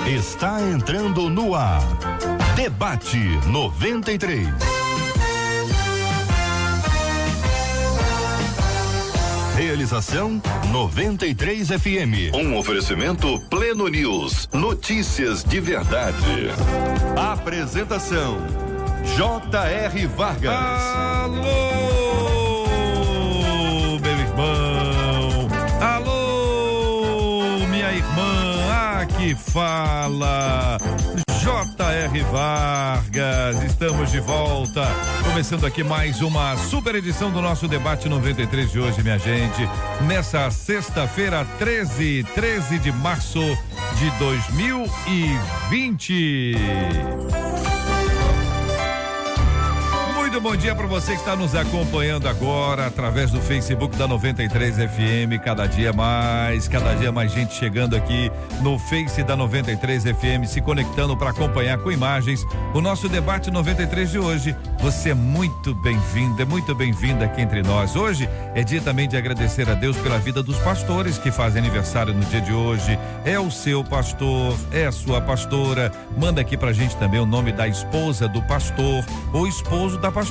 Está entrando no ar. Debate 93. Realização 93 FM. Um oferecimento Pleno News. Notícias de verdade. Apresentação J.R. Vargas. Alô, meu irmão. Alô, minha irmã. Aqui fala J.R. Vargas. Estamos de volta, começando aqui mais uma super edição do nosso Debate 93 de hoje, minha gente, nessa sexta-feira, 13 de março de 2020. Muito bom dia para você que está nos acompanhando agora através do Facebook da 93 FM. Cada dia mais gente chegando aqui no Face da 93 FM, se conectando para acompanhar com imagens o nosso Debate 93 de hoje. Você é muito bem-vindo, é muito bem-vinda aqui entre nós. Hoje é dia também de agradecer a Deus pela vida dos pastores que fazem aniversário no dia de hoje. É o seu pastor, é a sua pastora. Manda aqui pra gente também o nome da esposa do pastor ou esposo da pastora.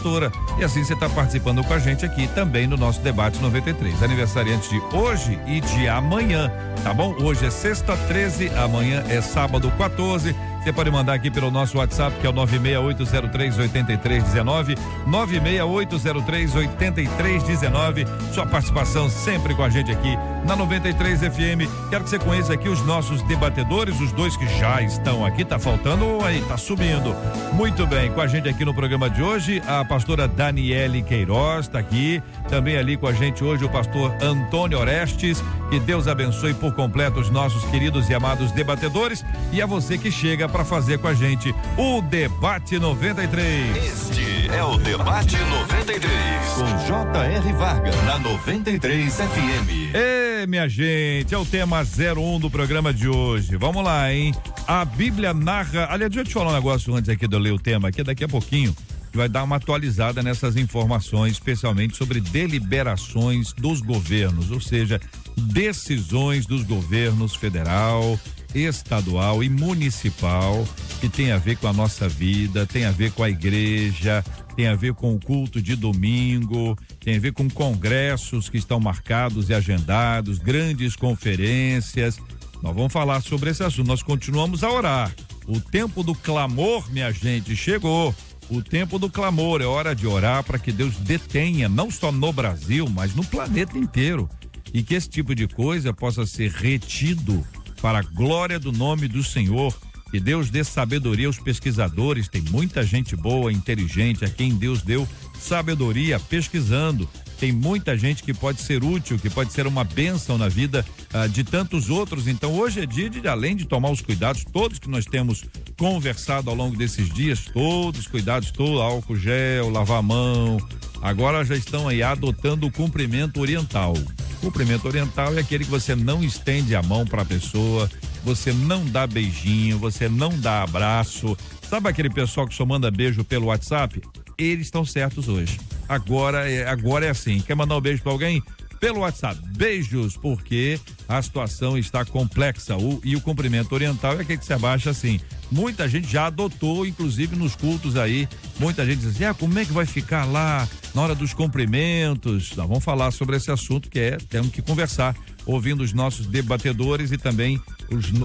E assim você está participando com a gente aqui também no nosso Debate 93. Aniversariante de hoje e de amanhã, tá bom? Hoje é sexta 13, amanhã é sábado 14. Você pode mandar aqui pelo nosso WhatsApp, que é o 968038319, 968038319. Sua participação sempre com a gente aqui na 93 FM. Quero que você conheça aqui os nossos debatedores, os dois que já estão aqui. Tá faltando aí, tá subindo. Muito bem, com a gente aqui no programa de hoje, a pastora Daniele Queiroz tá aqui. Também ali com a gente hoje o pastor Antônio Orestes. Que Deus abençoe por completo os nossos queridos e amados debatedores. E a você que chega para fazer com a gente o Debate 93. Este é o Debate 93 com J.R. Vargas na 93 FM. Minha gente, é o tema 01 do programa de hoje. Vamos lá, hein? A Bíblia narra. Aliás, deixa eu te falar um negócio antes aqui de eu ler o tema aqui, daqui a pouquinho vai dar uma atualizada nessas informações, especialmente sobre deliberações dos governos, ou seja, decisões dos governos federal, estadual e municipal, que tem a ver com a nossa vida, tem a ver com a igreja, tem a ver com o culto de domingo, tem a ver com congressos que estão marcados e agendados, grandes conferências. Nós vamos falar sobre esse assunto. Nós continuamos a orar. O tempo do clamor, minha gente, chegou. O tempo do clamor, é hora de orar para que Deus detenha, não só no Brasil, mas no planeta inteiro, e que esse tipo de coisa possa ser retido para a glória do nome do Senhor. Que Deus dê sabedoria aos pesquisadores. Tem muita gente boa, inteligente, a quem Deus deu sabedoria pesquisando. Tem muita gente que pode ser útil, que pode ser uma bênção na vida de tantos outros. Então hoje é dia de, além de tomar os cuidados todos que nós temos conversado ao longo desses dias, todos os cuidados, todo álcool gel, lavar a mão, agora já estão aí adotando o cumprimento oriental. O cumprimento oriental é aquele que você não estende a mão para a pessoa, você não dá beijinho, você não dá abraço. Sabe aquele pessoal que só manda beijo pelo WhatsApp? Eles estão certos hoje. Agora é assim. Quer mandar um beijo para alguém? Pelo WhatsApp. Beijos, porque a situação está complexa. E o cumprimento oriental é aquele que se abaixa assim. Muita gente já adotou, inclusive nos cultos aí. Muita gente diz assim, como é que vai ficar lá na hora dos cumprimentos? Nós vamos falar sobre esse assunto temos que conversar, ouvindo os nossos debatedores e também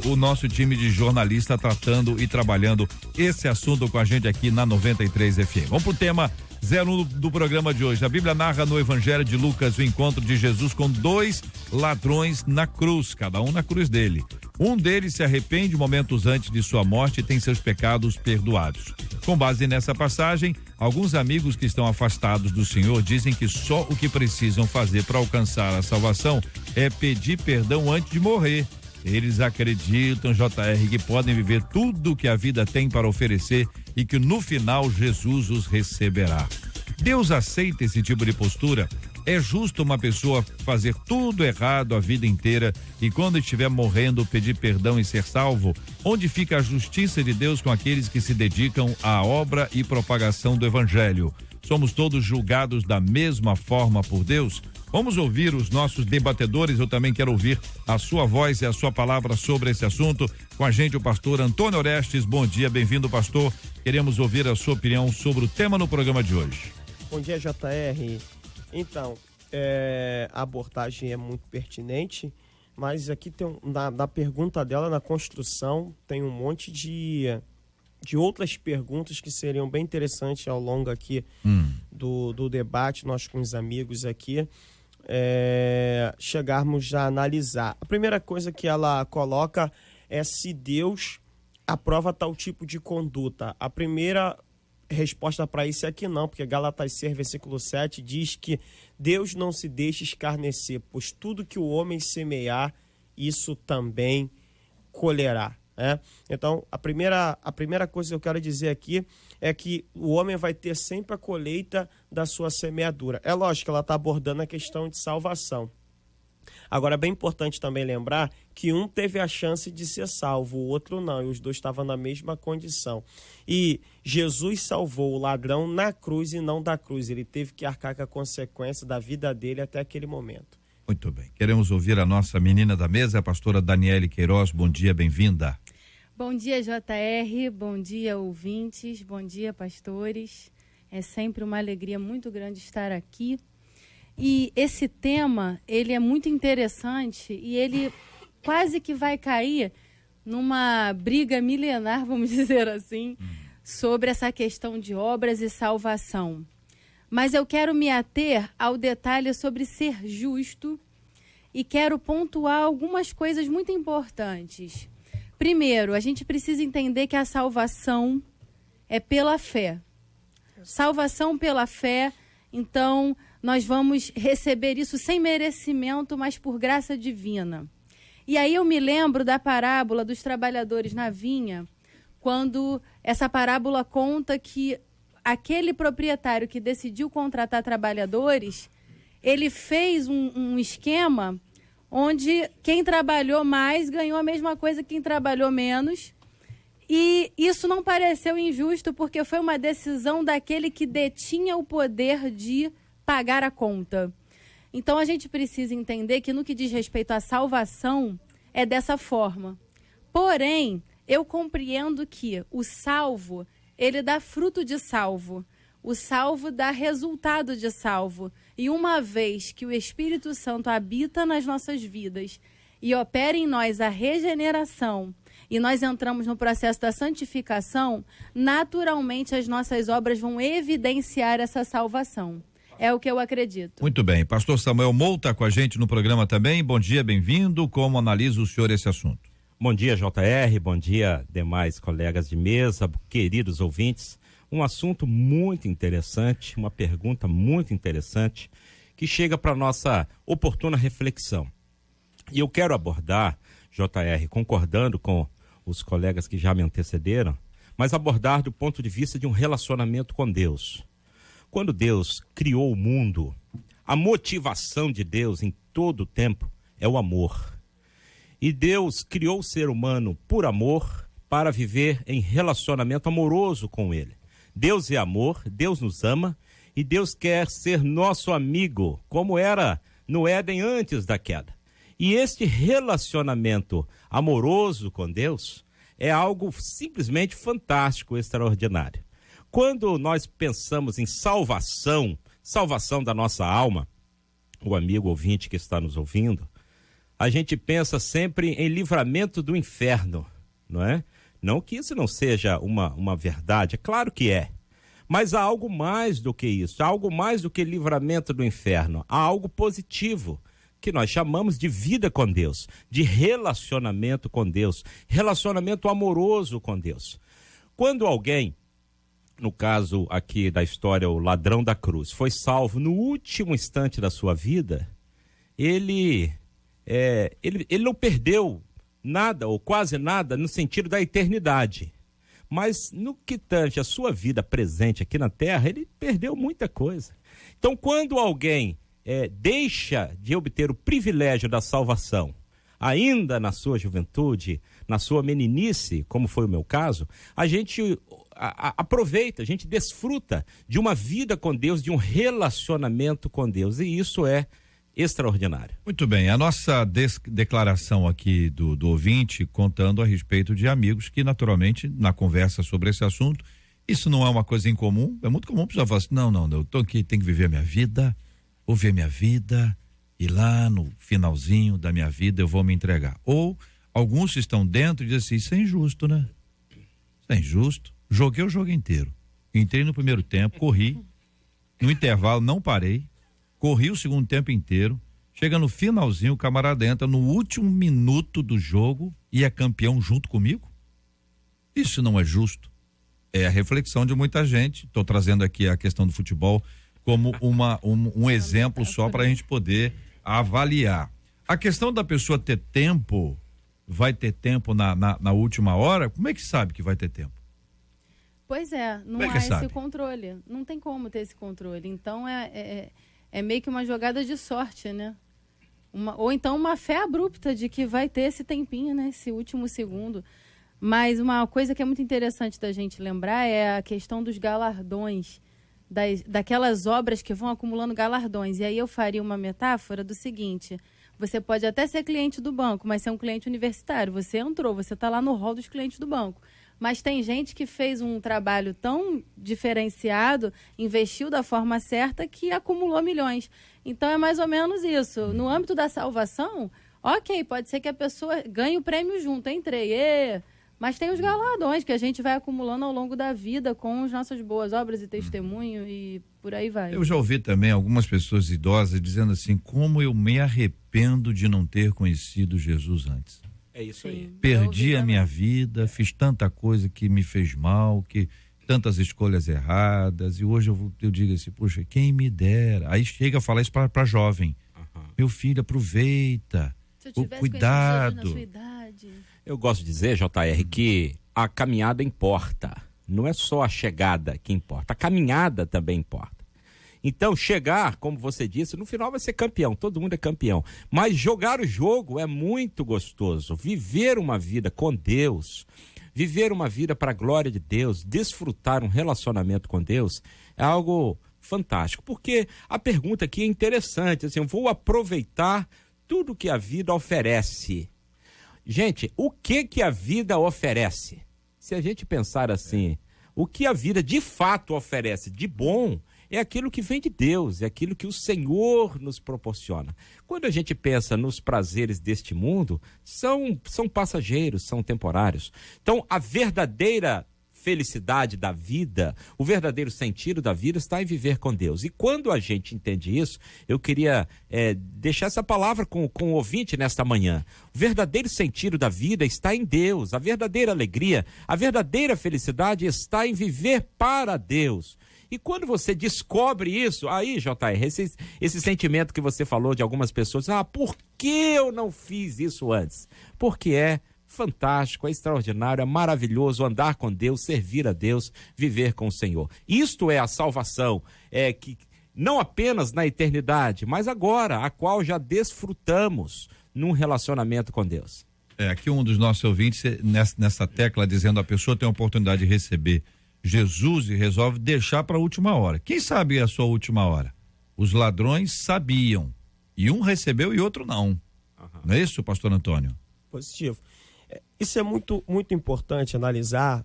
o nosso time de jornalista tratando e trabalhando esse assunto com a gente aqui na 93 FM. Vamos pro tema 01 do programa de hoje. A Bíblia narra no Evangelho de Lucas o encontro de Jesus com dois ladrões na cruz, cada um na cruz dele. Um deles se arrepende momentos antes de sua morte e tem seus pecados perdoados. Com base nessa passagem, alguns amigos que estão afastados do Senhor dizem que só o que precisam fazer para alcançar a salvação é pedir perdão antes de morrer. Eles acreditam, JR, que podem viver tudo que a vida tem para oferecer e que no final Jesus os receberá. Deus aceita esse tipo de postura? É justo uma pessoa fazer tudo errado a vida inteira e quando estiver morrendo pedir perdão e ser salvo? Onde fica a justiça de Deus com aqueles que se dedicam à obra e propagação do Evangelho? Somos todos julgados da mesma forma por Deus? Vamos ouvir os nossos debatedores. Eu também quero ouvir a sua voz e a sua palavra sobre esse assunto. Com a gente o pastor Antônio Orestes. Bom dia, bem-vindo, pastor. Queremos ouvir a sua opinião sobre o tema no programa de hoje. Bom dia, JR. Então, a abordagem é muito pertinente, mas aqui tem na pergunta dela, na construção, tem um monte de outras perguntas que seriam bem interessantes ao longo aqui do debate, nós com os amigos aqui, chegarmos a analisar. A primeira coisa que ela coloca é se Deus aprova tal tipo de conduta. A primeira resposta para isso é que não, porque Gálatas 6, versículo 7 diz que Deus não se deixa escarnecer, pois tudo que o homem semear, isso também colherá. Então, a primeira coisa que eu quero dizer aqui é que o homem vai ter sempre a colheita da sua semeadura. É lógico que ela está abordando a questão de salvação. Agora, é bem importante também lembrar que um teve a chance de ser salvo, o outro não, e os dois estavam na mesma condição. E Jesus salvou o ladrão na cruz e não da cruz. Ele teve que arcar com a consequência da vida dele até aquele momento. Muito bem. Queremos ouvir a nossa menina da mesa, a pastora Daniele Queiroz. Bom dia, bem-vinda. Bom dia, JR. Bom dia, ouvintes. Bom dia, pastores. É sempre uma alegria muito grande estar aqui. E esse tema, ele é muito interessante e ele quase que vai cair numa briga milenar, vamos dizer assim, sobre essa questão de obras e salvação. Mas eu quero me ater ao detalhe sobre ser justo e quero pontuar algumas coisas muito importantes. Primeiro, a gente precisa entender que a salvação é pela fé. Salvação pela fé, então nós vamos receber isso sem merecimento, mas por graça divina. E aí eu me lembro da parábola dos trabalhadores na vinha, quando essa parábola conta que aquele proprietário que decidiu contratar trabalhadores, ele fez um esquema onde quem trabalhou mais ganhou a mesma coisa que quem trabalhou menos. E isso não pareceu injusto, porque foi uma decisão daquele que detinha o poder de pagar a conta. Então a gente precisa entender que no que diz respeito à salvação é dessa forma. Porém, eu compreendo que o salvo, ele dá fruto de salvo. O salvo dá resultado de salvo. E uma vez que o Espírito Santo habita nas nossas vidas e opera em nós a regeneração, e nós entramos no processo da santificação, naturalmente as nossas obras vão evidenciar essa salvação. É o que eu acredito. Muito bem. Pastor Samuel Moura está com a gente no programa também. Bom dia, bem-vindo. Como analisa o senhor esse assunto? Bom dia, JR. Bom dia, demais colegas de mesa, queridos ouvintes. Um assunto muito interessante, uma pergunta muito interessante, que chega para nossa oportuna reflexão. E eu quero abordar, JR, concordando com os colegas que já me antecederam, mas abordar do ponto de vista de um relacionamento com Deus. Quando Deus criou o mundo, a motivação de Deus em todo o tempo é o amor. E Deus criou o ser humano por amor para viver em relacionamento amoroso com Ele. Deus é amor, Deus nos ama e Deus quer ser nosso amigo, como era no Éden antes da queda. E este relacionamento amoroso com Deus é algo simplesmente fantástico, extraordinário. Quando nós pensamos em salvação da nossa alma, o amigo ouvinte que está nos ouvindo, a gente pensa sempre em livramento do inferno, não é? Não que isso não seja uma verdade, é claro que é. Mas há algo mais do que isso, há algo mais do que livramento do inferno, há algo positivo, que nós chamamos de vida com Deus, de relacionamento com Deus, relacionamento amoroso com Deus. Quando alguém, no caso aqui da história, o ladrão da cruz, foi salvo no último instante da sua vida, ele não perdeu nada ou quase nada no sentido da eternidade. Mas no que tange a sua vida presente aqui na terra, ele perdeu muita coisa. Então, quando alguém deixa de obter o privilégio da salvação, ainda na sua juventude, na sua meninice, como foi o meu caso, a gente aproveita, a gente desfruta de uma vida com Deus, de um relacionamento com Deus, e isso é extraordinário. Muito bem, a nossa declaração aqui do ouvinte, contando a respeito de amigos que, naturalmente, na conversa sobre esse assunto, isso não é uma coisa incomum, é muito comum a pessoa falar assim, não, eu tô aqui, tenho que viver a minha vida, vou ver minha vida, e lá no finalzinho da minha vida eu vou me entregar. Ou alguns estão dentro e dizem assim, isso é injusto, né? Isso é injusto. Joguei o jogo inteiro. Entrei no primeiro tempo, corri, no intervalo não parei, corri o segundo tempo inteiro, chega no finalzinho, o camarada entra no último minuto do jogo e é campeão junto comigo? Isso não é justo. É a reflexão de muita gente. Estou trazendo aqui a questão do futebol como um exemplo só para a gente poder avaliar. A questão da pessoa ter tempo, vai ter tempo na última hora, como é que sabe que vai ter tempo? Pois é, não há esse controle. Não tem como ter esse controle. Então é meio que uma jogada de sorte, né? Ou então uma fé abrupta de que vai ter esse tempinho, né? Esse último segundo. Mas uma coisa que é muito interessante da gente lembrar é a questão dos galardões, daquelas obras que vão acumulando galardões. E aí eu faria uma metáfora do seguinte: você pode até ser cliente do banco, mas ser um cliente universitário. Você entrou, você está lá no hall dos clientes do banco. Mas tem gente que fez um trabalho tão diferenciado, investiu da forma certa, que acumulou milhões. Então é mais ou menos isso. No âmbito da salvação, ok, pode ser que a pessoa ganhe o prêmio junto, entrei, mas tem os galardões que a gente vai acumulando ao longo da vida com as nossas boas obras e testemunho e por aí vai. Eu já ouvi também algumas pessoas idosas dizendo assim, como eu me arrependo de não ter conhecido Jesus antes. É isso aí. Perdi a minha vida, fiz tanta coisa que me fez mal, que tantas escolhas erradas, e hoje eu digo assim, poxa, quem me dera. Aí chega a falar isso para jovem. Meu filho, aproveita. Se eu tivesse cuidado. Na sua idade. Eu gosto de dizer, JR, que a caminhada importa. Não é só a chegada que importa, a caminhada também importa. Então, chegar, como você disse, no final vai ser campeão, todo mundo é campeão. Mas jogar o jogo é muito gostoso. Viver uma vida com Deus, viver uma vida para a glória de Deus, desfrutar um relacionamento com Deus, é algo fantástico. Porque a pergunta aqui é interessante, assim, eu vou aproveitar tudo que a vida oferece. Gente, o que a vida oferece? Se a gente pensar assim, o que a vida de fato oferece de bom é aquilo que vem de Deus, é aquilo que o Senhor nos proporciona. Quando a gente pensa nos prazeres deste mundo, são passageiros, são temporários. Então, a verdadeira felicidade da vida, o verdadeiro sentido da vida está em viver com Deus. E quando a gente entende isso, eu queria deixar essa palavra com o ouvinte nesta manhã. O verdadeiro sentido da vida está em Deus, a verdadeira alegria, a verdadeira felicidade está em viver para Deus. E quando você descobre isso, aí, JR, esse sentimento que você falou de algumas pessoas, por que eu não fiz isso antes? Porque é fantástico, é extraordinário, é maravilhoso andar com Deus, servir a Deus, viver com o Senhor. Isto é a salvação, que não apenas na eternidade, mas agora, a qual já desfrutamos num relacionamento com Deus. Aqui um dos nossos ouvintes, nessa tecla, dizendo a pessoa tem a oportunidade de receber Jesus e resolve deixar para a última hora. Quem sabe a sua última hora? Os ladrões sabiam, e um recebeu e outro não. Não é isso, pastor Antônio? Positivo. Isso é muito, muito importante analisar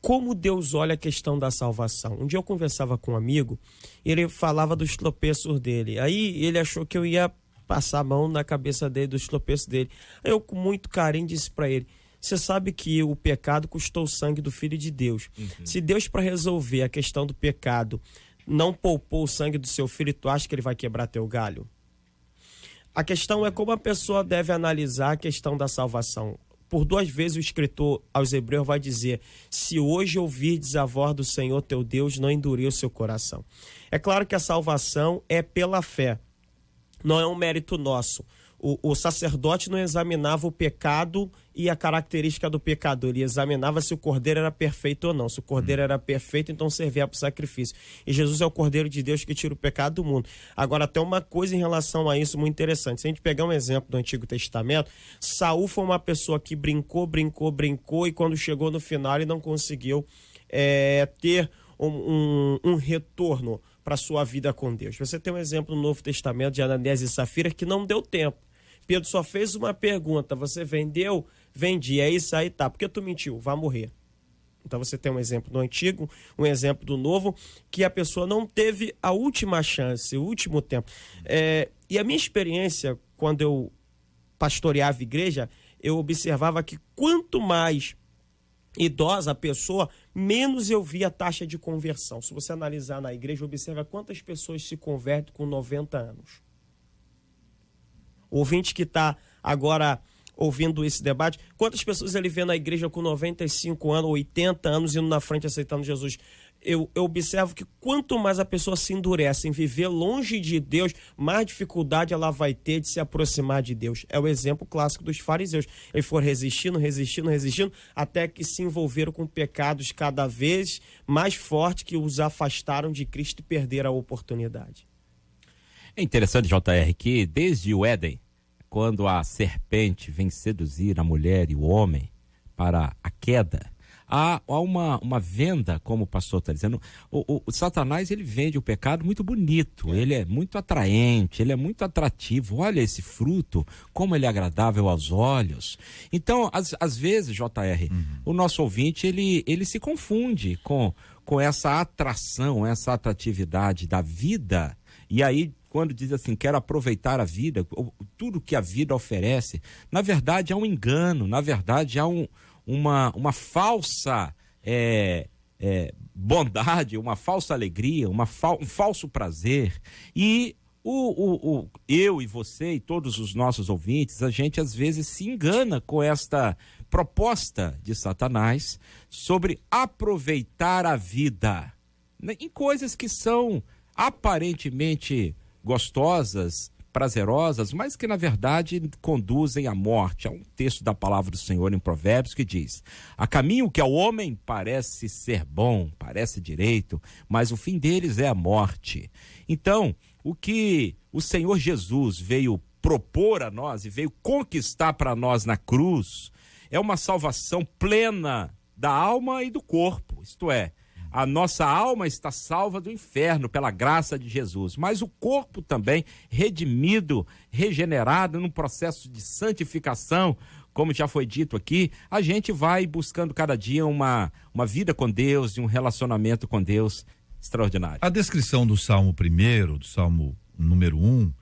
como Deus olha a questão da salvação. Um dia eu conversava com um amigo, ele falava dos tropeços dele. Aí ele achou que eu ia passar a mão na cabeça dele, dos tropeços dele. Aí eu, com muito carinho, disse para ele: você sabe que o pecado custou o sangue do Filho de Deus. Se Deus, para resolver a questão do pecado, não poupou o sangue do seu filho, tu acha que ele vai quebrar teu galho? A questão é como a pessoa deve analisar a questão da salvação. Por 2 vezes o escritor aos Hebreus vai dizer: se hoje ouvirdes a voz do Senhor teu Deus, não endureça o seu coração. É claro que a salvação é pela fé, não é um mérito nosso. O sacerdote não examinava o pecado e a característica do pecador, ele examinava se o cordeiro era perfeito ou não. Se o cordeiro era perfeito, então servia para o sacrifício. E Jesus é o cordeiro de Deus que tira o pecado do mundo. Agora, tem uma coisa em relação a isso muito interessante. Se a gente pegar um exemplo do Antigo Testamento, Saul foi uma pessoa que brincou, e quando chegou no final ele não conseguiu ter um retorno para sua vida com Deus. Você tem um exemplo no Novo Testamento de Ananias e Safira que não deu tempo. Pedro só fez uma pergunta: você vendeu? Vendi. É isso aí, tá. Por que tu mentiu? Vai morrer. Então você tem um exemplo do Antigo, um exemplo do Novo, que a pessoa não teve a última chance, o último tempo. E a minha experiência, quando eu pastoreava a igreja, eu observava que quanto mais idosa a pessoa, menos eu via a taxa de conversão. Se você analisar na igreja, observa quantas pessoas se convertem com 90 anos. O ouvinte que está agora ouvindo esse debate, quantas pessoas ele vê na igreja com 95 anos, 80 anos, indo na frente aceitando Jesus? Eu observo que quanto mais a pessoa se endurece em viver longe de Deus, mais dificuldade ela vai ter de se aproximar de Deus. É o exemplo clássico dos fariseus. Eles foram resistindo, até que se envolveram com pecados cada vez mais fortes que os afastaram de Cristo e perderam a oportunidade. É interessante, JR, que desde o Éden, quando a serpente vem seduzir a mulher e o homem para a queda, há uma venda, como o pastor está dizendo. O Satanás, ele vende o pecado muito bonito, ele é muito atraente, ele é muito atrativo. Olha esse fruto, como ele é agradável aos olhos. Então, às vezes, JR, o nosso ouvinte, ele se confunde com essa atração, essa atratividade da vida, e aí, quando diz assim, quero aproveitar a vida, tudo que a vida oferece, na verdade há um engano, na verdade há uma falsa bondade, uma falsa alegria, um falso prazer. E eu e você e todos os nossos ouvintes, a gente às vezes se engana com esta proposta de Satanás sobre aproveitar a vida, né, em coisas que são aparentemente gostosas, prazerosas, mas que na verdade conduzem à morte. Há um texto da palavra do Senhor em Provérbios que diz: há caminho que ao homem parece ser bom, parece direito, mas o fim deles é a morte. Então, o que o Senhor Jesus veio propor a nós e veio conquistar para nós na cruz é uma salvação plena da alma e do corpo, isto é, a nossa alma está salva do inferno pela graça de Jesus, mas o corpo também redimido, regenerado num processo de santificação, como já foi dito aqui. A gente vai buscando cada dia uma vida com Deus e um relacionamento com Deus extraordinário. A descrição do Salmo 1, do Salmo número 1,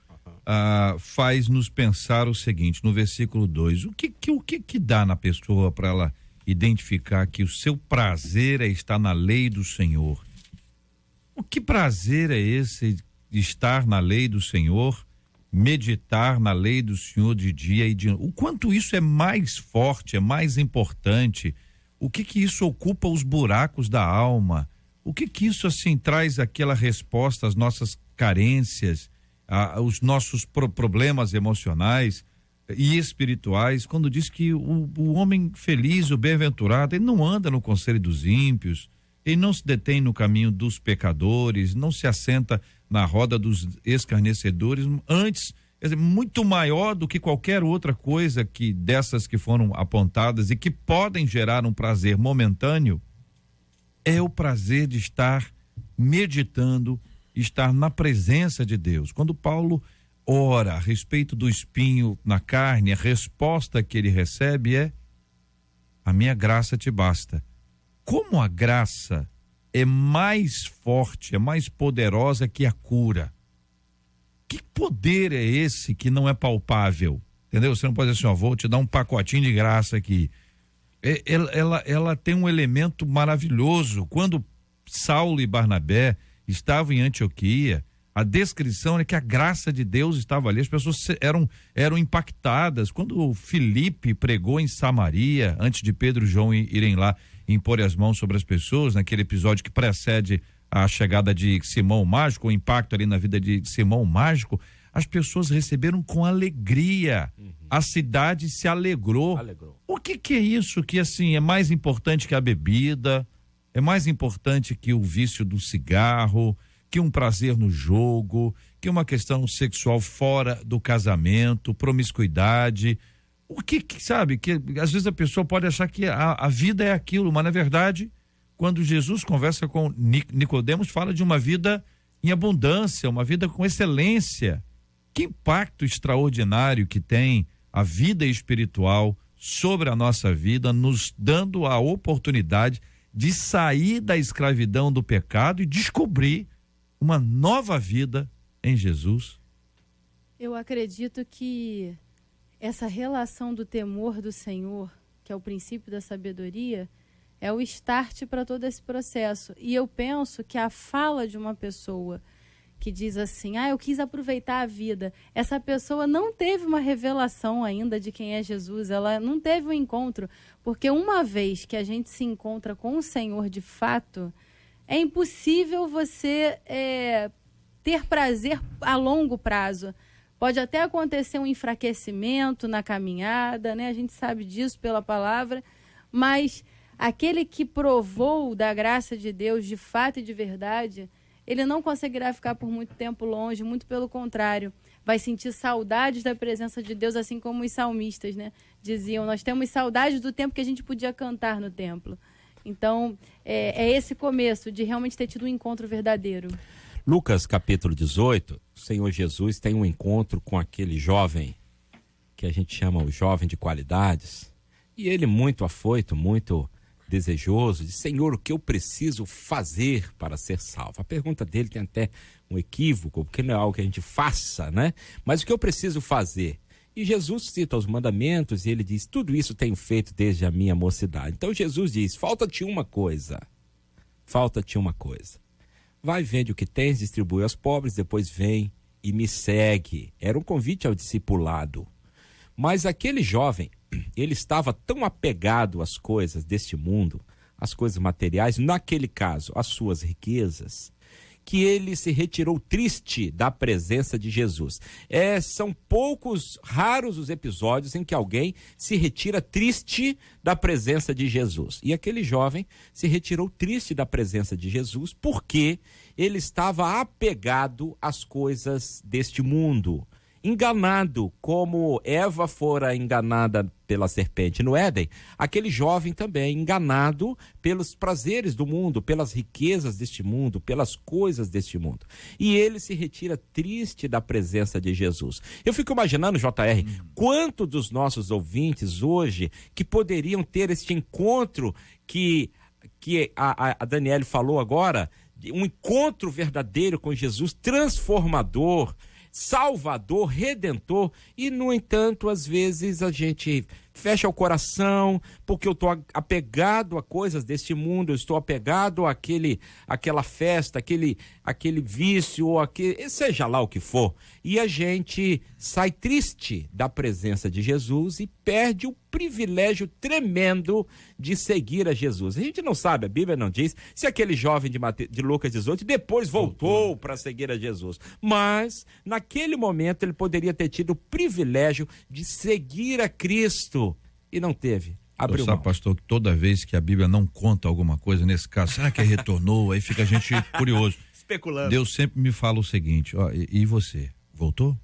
faz nos pensar o seguinte, no versículo 2, o que dá na pessoa para ela identificar que o seu prazer é estar na lei do Senhor? O que prazer é esse de estar na lei do Senhor, meditar na lei do Senhor de dia e de noite? O quanto isso é mais forte, é mais importante? O que isso ocupa os buracos da alma? O que isso assim traz aquela resposta às nossas carências, aos nossos problemas emocionais e espirituais, quando diz que o homem feliz, o bem-aventurado, ele não anda no conselho dos ímpios, ele não se detém no caminho dos pecadores, não se assenta na roda dos escarnecedores, antes, quer dizer, muito maior do que qualquer outra coisa que dessas que foram apontadas e que podem gerar um prazer momentâneo, é o prazer de estar meditando, estar na presença de Deus. Quando Paulo ora a respeito do espinho na carne, a resposta que ele recebe é: a minha graça te basta. Como a graça é mais forte, é mais poderosa que a cura. Que poder é esse que não é palpável? Entendeu? Você não pode dizer assim, vou te dar um pacotinho de graça aqui. Ela tem um elemento maravilhoso. Quando Saulo e Barnabé estavam em Antioquia, a descrição é que a graça de Deus estava ali, as pessoas eram impactadas. Quando Filipe pregou em Samaria, antes de Pedro e João irem lá impor as mãos sobre as pessoas, naquele episódio que precede a chegada de Simão o Mágico, o impacto ali na vida de Simão o Mágico, as pessoas receberam com alegria. A cidade se alegrou. O que é isso que, assim, é mais importante que a bebida, é mais importante que o vício do cigarro, que um prazer no jogo, que uma questão sexual fora do casamento, promiscuidade? O que sabe, que às vezes a pessoa pode achar que a vida é aquilo, mas na verdade, quando Jesus conversa com Nicodemos, fala de uma vida em abundância, uma vida com excelência. Que impacto extraordinário que tem a vida espiritual sobre a nossa vida, nos dando a oportunidade de sair da escravidão do pecado e descobrir uma nova vida em Jesus. Eu acredito que essa relação do temor do Senhor, que é o princípio da sabedoria, é o start para todo esse processo. E eu penso que a fala de uma pessoa que diz assim, eu quis aproveitar a vida, essa pessoa não teve uma revelação ainda de quem é Jesus, ela não teve um encontro, porque uma vez que a gente se encontra com o Senhor de fato, é impossível você ter prazer a longo prazo. Pode até acontecer um enfraquecimento na caminhada, né? A gente sabe disso pela palavra, mas aquele que provou da graça de Deus de fato e de verdade, ele não conseguirá ficar por muito tempo longe, muito pelo contrário, vai sentir saudades da presença de Deus, assim como os salmistas, né? Diziam, nós temos saudades do tempo que a gente podia cantar no templo. Então, é esse começo de realmente ter tido um encontro verdadeiro. Lucas capítulo 18, o Senhor Jesus tem um encontro com aquele jovem, que a gente chama o jovem de qualidades, e ele muito afoito, muito desejoso, diz, Senhor, o que eu preciso fazer para ser salvo? A pergunta dele tem até um equívoco, porque não é algo que a gente faça, né? Mas o que eu preciso fazer? E Jesus cita os mandamentos e ele diz, tudo isso tenho feito desde a minha mocidade. Então Jesus diz, falta-te uma coisa. Vai, vende o que tens, distribui aos pobres, depois vem e me segue. Era um convite ao discipulado. Mas aquele jovem, ele estava tão apegado às coisas deste mundo, às coisas materiais, naquele caso, às suas riquezas, que ele se retirou triste da presença de Jesus. São raros os episódios em que alguém se retira triste da presença de Jesus. E aquele jovem se retirou triste da presença de Jesus porque ele estava apegado às coisas deste mundo. Enganado, como Eva fora enganada pela serpente no Éden, aquele jovem também enganado pelos prazeres do mundo, pelas riquezas deste mundo, pelas coisas deste mundo. E ele se retira triste da presença de Jesus. Eu fico imaginando, JR, quanto dos nossos ouvintes hoje que poderiam ter este encontro que a Daniele falou agora, um encontro verdadeiro com Jesus, transformador, Salvador, Redentor, e no entanto, às vezes a gente fecha o coração, porque eu estou apegado a coisas deste mundo, eu estou apegado àquela festa, aquele vício, ou seja lá o que for, e a gente sai triste da presença de Jesus e perde o privilégio tremendo de seguir a Jesus. A gente não sabe, a Bíblia não diz se aquele jovem de Lucas 18 depois voltou para seguir a Jesus, mas naquele momento ele poderia ter tido o privilégio de seguir a Cristo e não teve. Abriu mão. Sabe, pastor, que toda vez que a Bíblia não conta alguma coisa, nesse caso, será que retornou? Aí fica a gente curioso. Especulando. Deus sempre me fala o seguinte, e você? Voltou?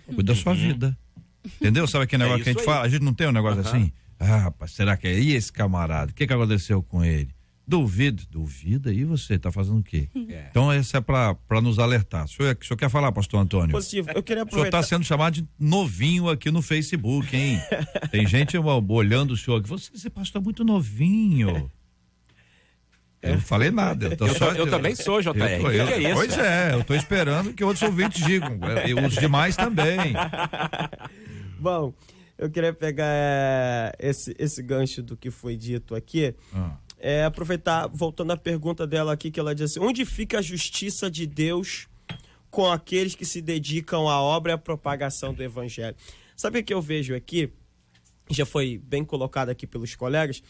Cuida da sua vida. Entendeu? Sabe aquele negócio que a gente fala? A gente não tem um negócio assim? Rapaz, será que é? E esse camarada? O que aconteceu com ele? Duvida, e você tá fazendo o quê? Então essa é pra nos alertar. O senhor quer falar, pastor Antônio? Positivo, eu queria aproveitar. O senhor tá sendo chamado de novinho aqui no Facebook, hein? Tem gente olhando o senhor aqui, você pastor é muito novinho. Eu não falei nada. Eu também sou, JR. Que é isso? Pois é, eu tô esperando que outros ouvintes digam, e os demais também. Bom, eu queria pegar esse gancho do que foi dito aqui. Aproveitar, voltando à pergunta dela aqui, que ela diz assim, onde fica a justiça de Deus com aqueles que se dedicam à obra e à propagação do evangelho? Sabe o que eu vejo aqui? Já foi bem colocado aqui pelos colegas.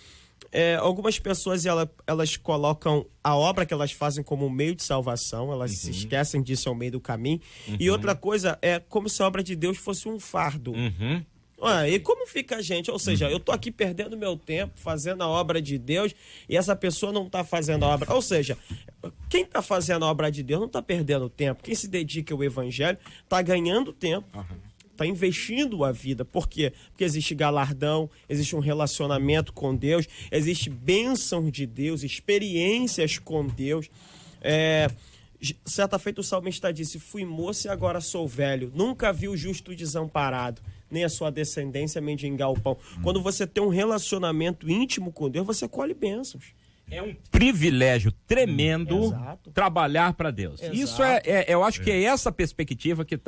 Algumas pessoas elas colocam a obra que elas fazem como um meio de salvação, elas se esquecem disso ao meio do caminho. E outra coisa é como se a obra de Deus fosse um fardo. E como fica a gente? Ou seja, eu tô aqui perdendo meu tempo fazendo a obra de Deus e essa pessoa não tá fazendo a obra. Ou seja, quem tá fazendo a obra de Deus não tá perdendo tempo. Quem se dedica ao evangelho tá ganhando tempo. Está investindo a vida. Por quê? Porque existe galardão, existe um relacionamento com Deus, existe bênção de Deus, experiências com Deus. Certa feita o salmista disse: fui moço e agora sou velho, nunca vi o justo desamparado, nem a sua descendência mendigar o pão. Quando você tem um relacionamento íntimo com Deus, você colhe bênços. É um privilégio tremendo trabalhar para Deus. Isso eu acho que é essa perspectiva que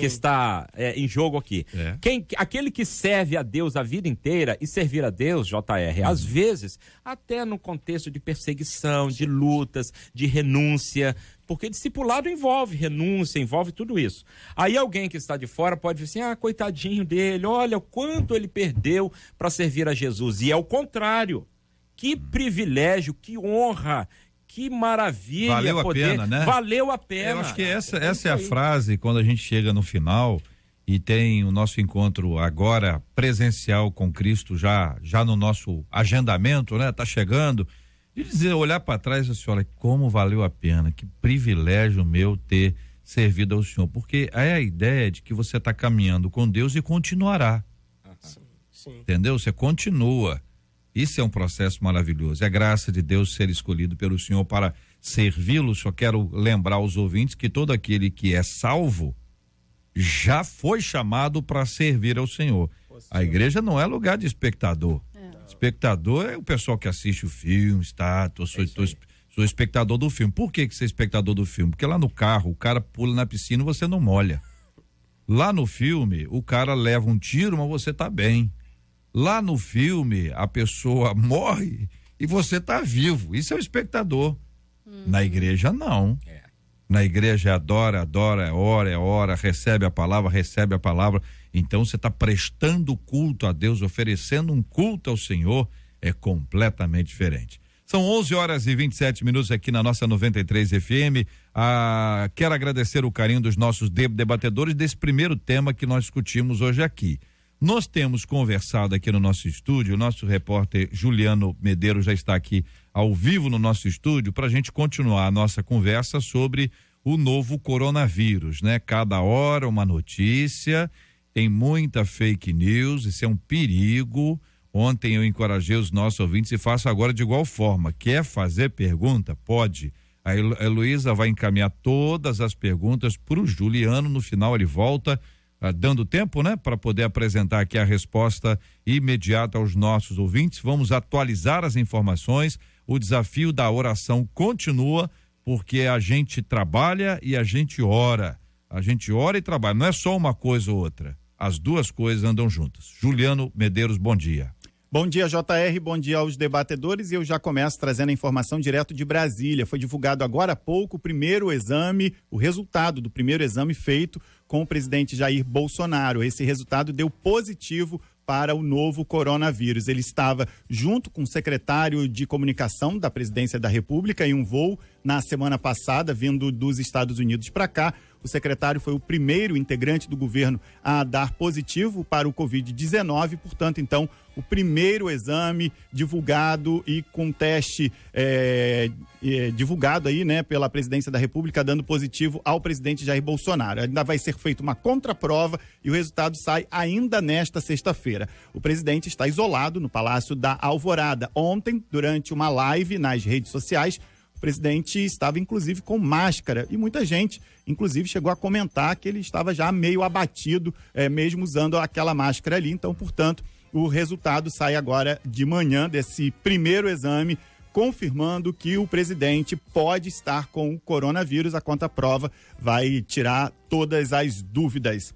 está em jogo aqui. Aquele que serve a Deus a vida inteira, e servir a Deus, JR, às vezes, até no contexto de perseguição, de lutas, de renúncia, porque discipulado envolve renúncia, envolve tudo isso. Aí alguém que está de fora pode dizer assim: coitadinho dele, olha o quanto ele perdeu para servir a Jesus. E é o contrário. Que privilégio, que honra, que maravilha. Valeu a pena, né? Valeu a pena. Eu acho que essa é a frase, quando a gente chega no final e tem o nosso encontro agora presencial com Cristo já no nosso agendamento, né? Tá chegando. De dizer, olhar para trás e assim: olha, como valeu a pena, que privilégio meu ter servido ao Senhor. Porque é a ideia de que você está caminhando com Deus e continuará. Sim. Entendeu? Você continua. Isso é um processo maravilhoso. É graça de Deus ser escolhido pelo Senhor para servi-lo. Só quero lembrar aos ouvintes que todo aquele que é salvo já foi chamado para servir ao Senhor. A igreja não é lugar de espectador. Espectador é o pessoal que assiste o filme, sou espectador do filme. Por que você é espectador do filme? Porque lá no carro o cara pula na piscina e você não molha. Lá no filme o cara leva um tiro, mas você tá bem. Lá no filme, a pessoa morre e você está vivo. Isso é o espectador. Na igreja, não. Na igreja, adora, ora, recebe a palavra. Então, você está prestando culto a Deus, oferecendo um culto ao Senhor, é completamente diferente. São 11h27 aqui na nossa 93 FM. Quero agradecer o carinho dos nossos debatedores desse primeiro tema que nós discutimos hoje aqui. Nós temos conversado aqui no nosso estúdio, o nosso repórter Juliano Medeiros já está aqui ao vivo no nosso estúdio para a gente continuar a nossa conversa sobre o novo coronavírus, né? Cada hora uma notícia, tem muita fake news, isso é um perigo. Ontem eu encorajei os nossos ouvintes e faço agora de igual forma. Quer fazer pergunta? Pode. A Heloísa vai encaminhar todas as perguntas para o Juliano, no final ele volta dando tempo, né, para poder apresentar aqui a resposta imediata aos nossos ouvintes. Vamos atualizar as informações. O desafio da oração continua, porque a gente trabalha e a gente ora. A gente ora e trabalha. Não é só uma coisa ou outra. As duas coisas andam juntas. Juliano Medeiros, bom dia. Bom dia, JR, bom dia aos debatedores, e eu já começo trazendo a informação direto de Brasília. Foi divulgado agora há pouco o resultado do primeiro exame feito com o presidente Jair Bolsonaro. Esse resultado deu positivo para o novo coronavírus. Ele estava junto com o secretário de comunicação da Presidência da República em um voo na semana passada, vindo dos Estados Unidos para cá. O secretário foi o primeiro integrante do governo a dar positivo para o Covid-19, portanto, então, o primeiro exame divulgado e com teste divulgado aí, né, pela Presidência da República, dando positivo ao presidente Jair Bolsonaro. Ainda vai ser feita uma contraprova e o resultado sai ainda nesta sexta-feira. O presidente está isolado no Palácio da Alvorada. Ontem, durante uma live nas redes sociais, o presidente estava, inclusive, com máscara e muita gente, inclusive, chegou a comentar que ele estava já meio abatido, mesmo usando aquela máscara ali. Então, portanto, o resultado sai agora de manhã desse primeiro exame, confirmando que o presidente pode estar com o coronavírus. A contraprova vai tirar todas as dúvidas.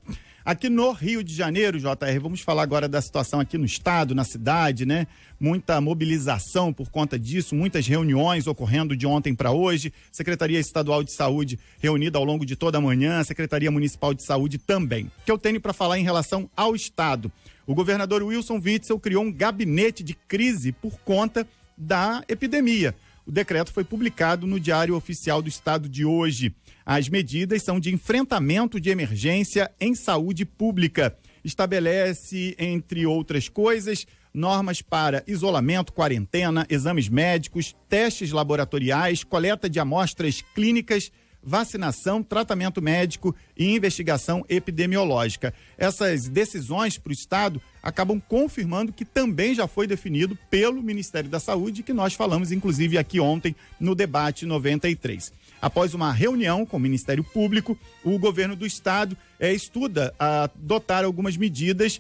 Aqui no Rio de Janeiro, JR, vamos falar agora da situação aqui no estado, na cidade, né? Muita mobilização por conta disso, muitas reuniões ocorrendo de ontem para hoje. Secretaria Estadual de Saúde reunida ao longo de toda a manhã, Secretaria Municipal de Saúde também. O que eu tenho para falar em relação ao estado? O governador Wilson Witzel criou um gabinete de crise por conta da epidemia. O decreto foi publicado no Diário Oficial do Estado de hoje. As medidas são de enfrentamento de emergência em saúde pública. Estabelece, entre outras coisas, normas para isolamento, quarentena, exames médicos, testes laboratoriais, coleta de amostras clínicas, vacinação, tratamento médico e investigação epidemiológica. Essas decisões para o Estado acabam confirmando que também já foi definido pelo Ministério da Saúde, que nós falamos inclusive aqui ontem no debate 93. Após uma reunião com o Ministério Público, o governo do Estado estuda adotar algumas medidas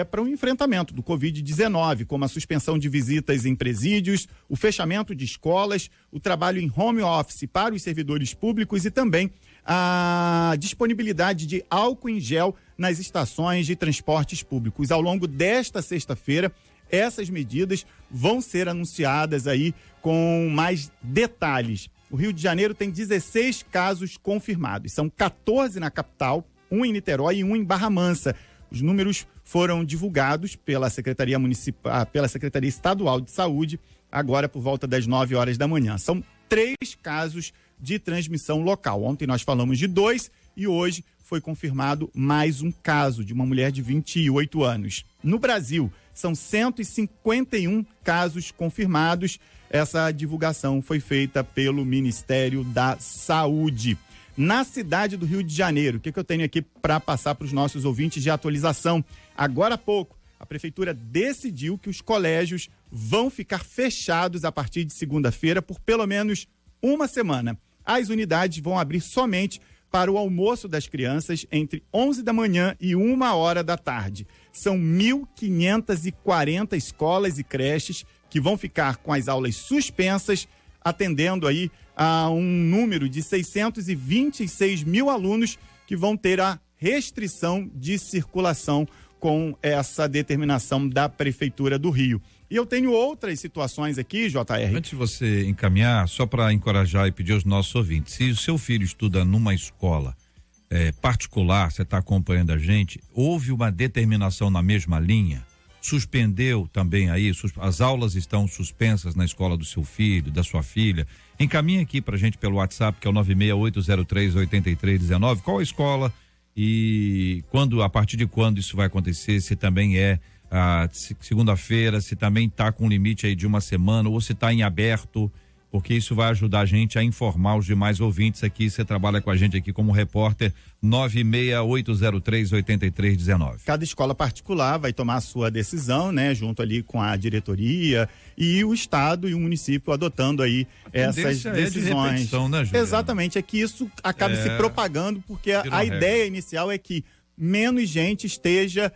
para o enfrentamento do Covid-19, como a suspensão de visitas em presídios, o fechamento de escolas, o trabalho em home office para os servidores públicos e também a disponibilidade de álcool em gel nas estações de transportes públicos. Ao longo desta sexta-feira, essas medidas vão ser anunciadas aí com mais detalhes. O Rio de Janeiro tem 16 casos confirmados. São 14 na capital, 1 em Niterói e 1 em Barra Mansa. Os números foram divulgados pela Secretaria Municipal, pela Secretaria Estadual de Saúde, agora por volta das 9 horas da manhã. São 3 casos de transmissão local. Ontem nós falamos de 2 e hoje foi confirmado mais um caso de uma mulher de 28 anos. No Brasil, são 151 casos confirmados. Essa divulgação foi feita pelo Ministério da Saúde. Na cidade do Rio de Janeiro, o que eu tenho aqui para passar para os nossos ouvintes de atualização? Agora há pouco, a Prefeitura decidiu que os colégios vão ficar fechados a partir de segunda-feira por pelo menos uma semana. As unidades vão abrir somente para o almoço das crianças entre 11 da manhã e 1 hora da tarde. São 1.540 escolas e creches que vão ficar com as aulas suspensas, atendendo aí a um número de 626 mil alunos que vão ter a restrição de circulação com essa determinação da Prefeitura do Rio. E eu tenho outras situações aqui, JR. Antes de você encaminhar, só para encorajar e pedir aos nossos ouvintes, se o seu filho estuda numa escola particular, você está acompanhando a gente, houve uma determinação na mesma linha, suspendeu também aí, as aulas estão suspensas na escola do seu filho, da sua filha, encaminha aqui pra gente pelo WhatsApp, que é o 968038319, qual a escola e a partir de quando isso vai acontecer, se também segunda-feira, se também está com limite aí de uma semana ou se está em aberto, porque isso vai ajudar a gente a informar os demais ouvintes aqui. Você trabalha com a gente aqui como repórter, 968038319. Cada escola particular vai tomar a sua decisão, né, junto ali com a diretoria e o estado e o município adotando aí essas decisões. De né, exatamente, é que isso acabe se propagando, porque a ideia inicial é que menos gente esteja,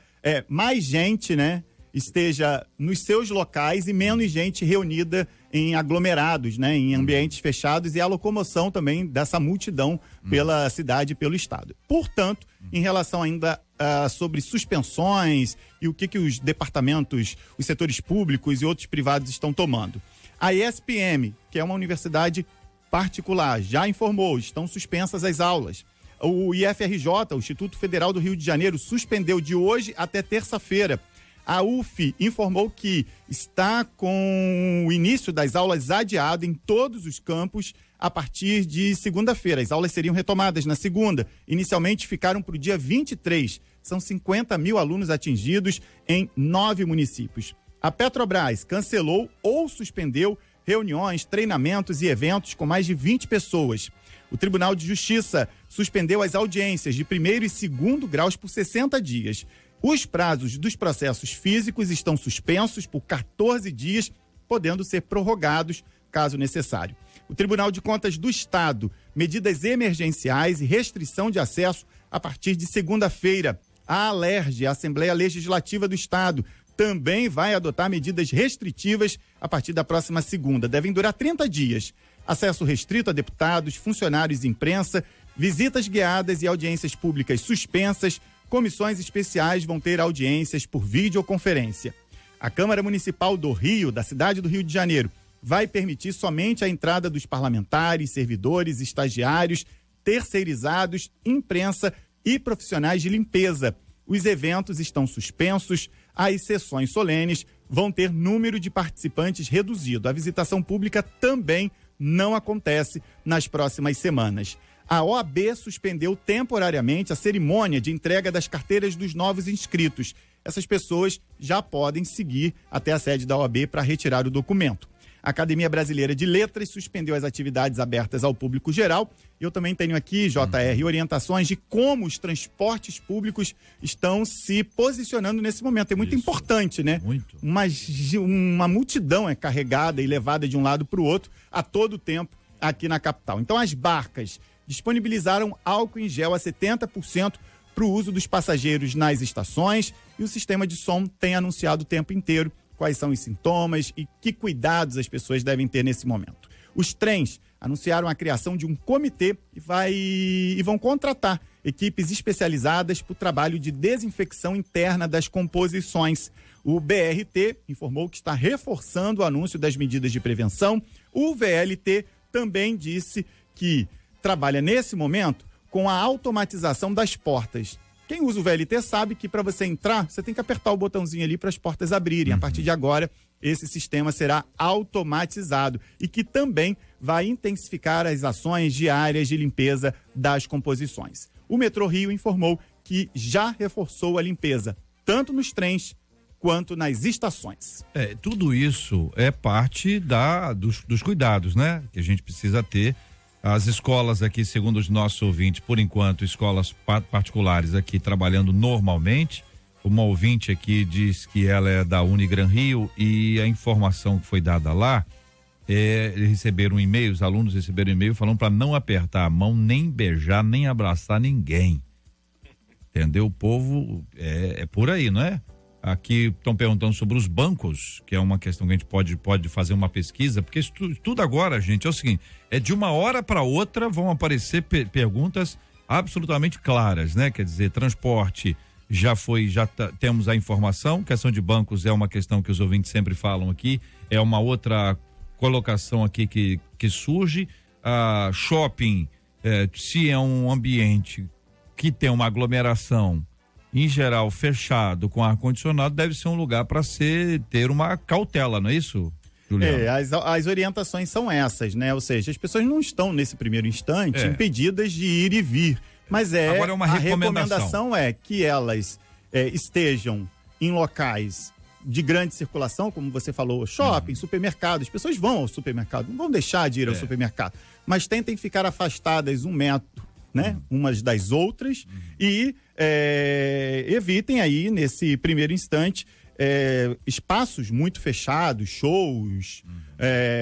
mais gente, né, esteja nos seus locais e menos gente reunida em aglomerados, né, em ambientes fechados, e a locomoção também dessa multidão pela cidade e pelo estado. Portanto, em relação ainda sobre suspensões e o que os departamentos, os setores públicos e outros privados estão tomando. A ESPM, que é uma universidade particular, já informou, estão suspensas as aulas. O IFRJ, o Instituto Federal do Rio de Janeiro, suspendeu de hoje até terça-feira. A UF informou que está com o início das aulas adiado em todos os campos a partir de segunda-feira. As aulas seriam retomadas na segunda. Inicialmente ficaram para o dia 23. São 50 mil alunos atingidos em 9 municípios. A Petrobras cancelou ou suspendeu reuniões, treinamentos e eventos com mais de 20 pessoas. O Tribunal de Justiça suspendeu as audiências de primeiro e segundo graus por 60 dias. Os prazos dos processos físicos estão suspensos por 14 dias, podendo ser prorrogados caso necessário. O Tribunal de Contas do Estado, medidas emergenciais e restrição de acesso a partir de segunda-feira. A ALERJ, a Assembleia Legislativa do Estado, também vai adotar medidas restritivas a partir da próxima segunda. Devem durar 30 dias. Acesso restrito a deputados, funcionários e imprensa, visitas guiadas e audiências públicas suspensas, comissões especiais vão ter audiências por videoconferência. A Câmara Municipal do Rio, da cidade do Rio de Janeiro, vai permitir somente a entrada dos parlamentares, servidores, estagiários, terceirizados, imprensa e profissionais de limpeza. Os eventos estão suspensos, as sessões solenes vão ter número de participantes reduzido. A visitação pública também não acontece nas próximas semanas. A OAB suspendeu temporariamente a cerimônia de entrega das carteiras dos novos inscritos. Essas pessoas já podem seguir até a sede da OAB para retirar o documento. A Academia Brasileira de Letras suspendeu as atividades abertas ao público geral. Eu também tenho aqui, JR, orientações de como os transportes públicos estão se posicionando nesse momento. É muito importante, né? Muito. Uma multidão é carregada e levada de um lado para o outro a todo tempo aqui na capital. Então, as barcas disponibilizaram álcool em gel a 70% para o uso dos passageiros nas estações e o sistema de som tem anunciado o tempo inteiro quais são os sintomas e que cuidados as pessoas devem ter nesse momento. Os trens anunciaram a criação de um comitê e vão contratar equipes especializadas para o trabalho de desinfecção interna das composições. O BRT informou que está reforçando o anúncio das medidas de prevenção. O VLT também disse que trabalha nesse momento com a automatização das portas. Quem usa o VLT sabe que para você entrar, você tem que apertar o botãozinho ali para as portas abrirem. A partir de agora, esse sistema será automatizado e que também vai intensificar as ações diárias de limpeza das composições. O Metrô Rio informou que já reforçou a limpeza, tanto nos trens quanto nas estações. Tudo isso é parte dos cuidados, né? Que a gente precisa ter. As escolas aqui, segundo os nossos ouvintes, por enquanto, escolas particulares aqui trabalhando normalmente. Uma ouvinte aqui diz que ela é da Unigran Rio e a informação que foi dada lá, eles receberam um e-mail, os alunos receberam um e-mail falando para não apertar a mão, nem beijar, nem abraçar ninguém. Entendeu? O povo é por aí, não é? Aqui estão perguntando sobre os bancos, que é uma questão que a gente pode fazer uma pesquisa, porque isso tudo agora, gente, é o seguinte, de uma hora para outra vão aparecer perguntas absolutamente claras, né? Quer dizer, transporte temos a informação, questão de bancos é uma questão que os ouvintes sempre falam aqui, é uma outra colocação aqui que surge, shopping, se é um ambiente que tem uma aglomeração, em geral, fechado, com ar-condicionado, deve ser um lugar para ter uma cautela, não é isso, Juliano? As orientações são essas, né? Ou seja, as pessoas não estão, nesse primeiro instante, impedidas de ir e vir. Mas agora é uma recomendação é que elas estejam em locais de grande circulação, como você falou, shopping, supermercado. As pessoas vão ao supermercado, não vão deixar de ir ao supermercado, mas tentem ficar afastadas 1 metro, né? Umas das outras e evitem aí, nesse primeiro instante, espaços muito fechados, shows,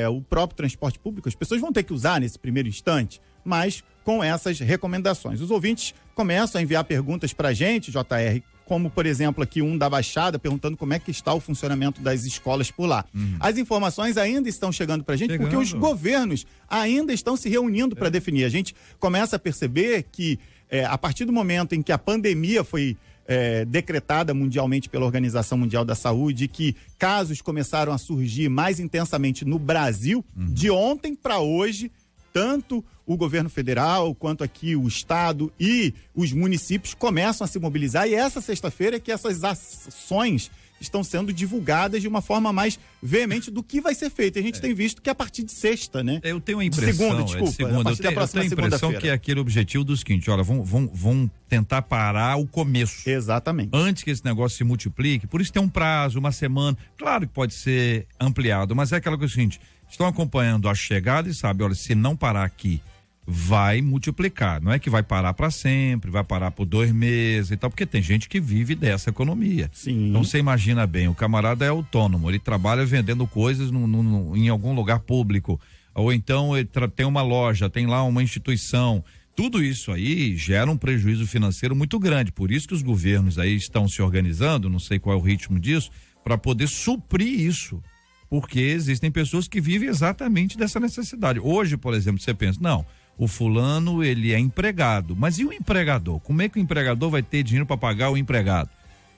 o próprio transporte público. As pessoas vão ter que usar nesse primeiro instante, mas com essas recomendações. Os ouvintes começam a enviar perguntas para a gente, JR, como, por exemplo, aqui um da Baixada, perguntando como é que está o funcionamento das escolas por lá. As informações ainda estão chegando para a gente, porque os governos ainda estão se reunindo para definir. A gente começa a perceber que, a partir do momento em que a pandemia foi decretada mundialmente pela Organização Mundial da Saúde, que casos começaram a surgir mais intensamente no Brasil, de ontem para hoje, tanto o governo federal quanto aqui o estado e os municípios começam a se mobilizar, e essa sexta-feira é que essas ações estão sendo divulgadas de uma forma mais veemente do que vai ser feito. A gente tem visto que a partir de sexta, né? Eu tenho a impressão, a partir da eu tenho a impressão que é aquele objetivo do seguinte, olha, vão tentar parar o começo. Exatamente. Antes que esse negócio se multiplique, por isso tem um prazo, uma semana, claro que pode ser ampliado, mas é aquela coisa seguinte, estão acompanhando a chegada e sabem, olha, se não parar aqui, vai multiplicar, não é que vai parar para sempre, vai parar por 2 meses e tal, porque tem gente que vive dessa economia. Sim. Então você imagina bem, o camarada é autônomo, ele trabalha vendendo coisas em algum lugar público, ou então ele tem uma loja, tem lá uma instituição, tudo isso aí gera um prejuízo financeiro muito grande, por isso que os governos aí estão se organizando, não sei qual é o ritmo disso, para poder suprir isso, porque existem pessoas que vivem exatamente dessa necessidade. Hoje, por exemplo, você pensa, não, O fulano, ele é empregado, mas e o empregador? Como é que o empregador vai ter dinheiro para pagar o empregado?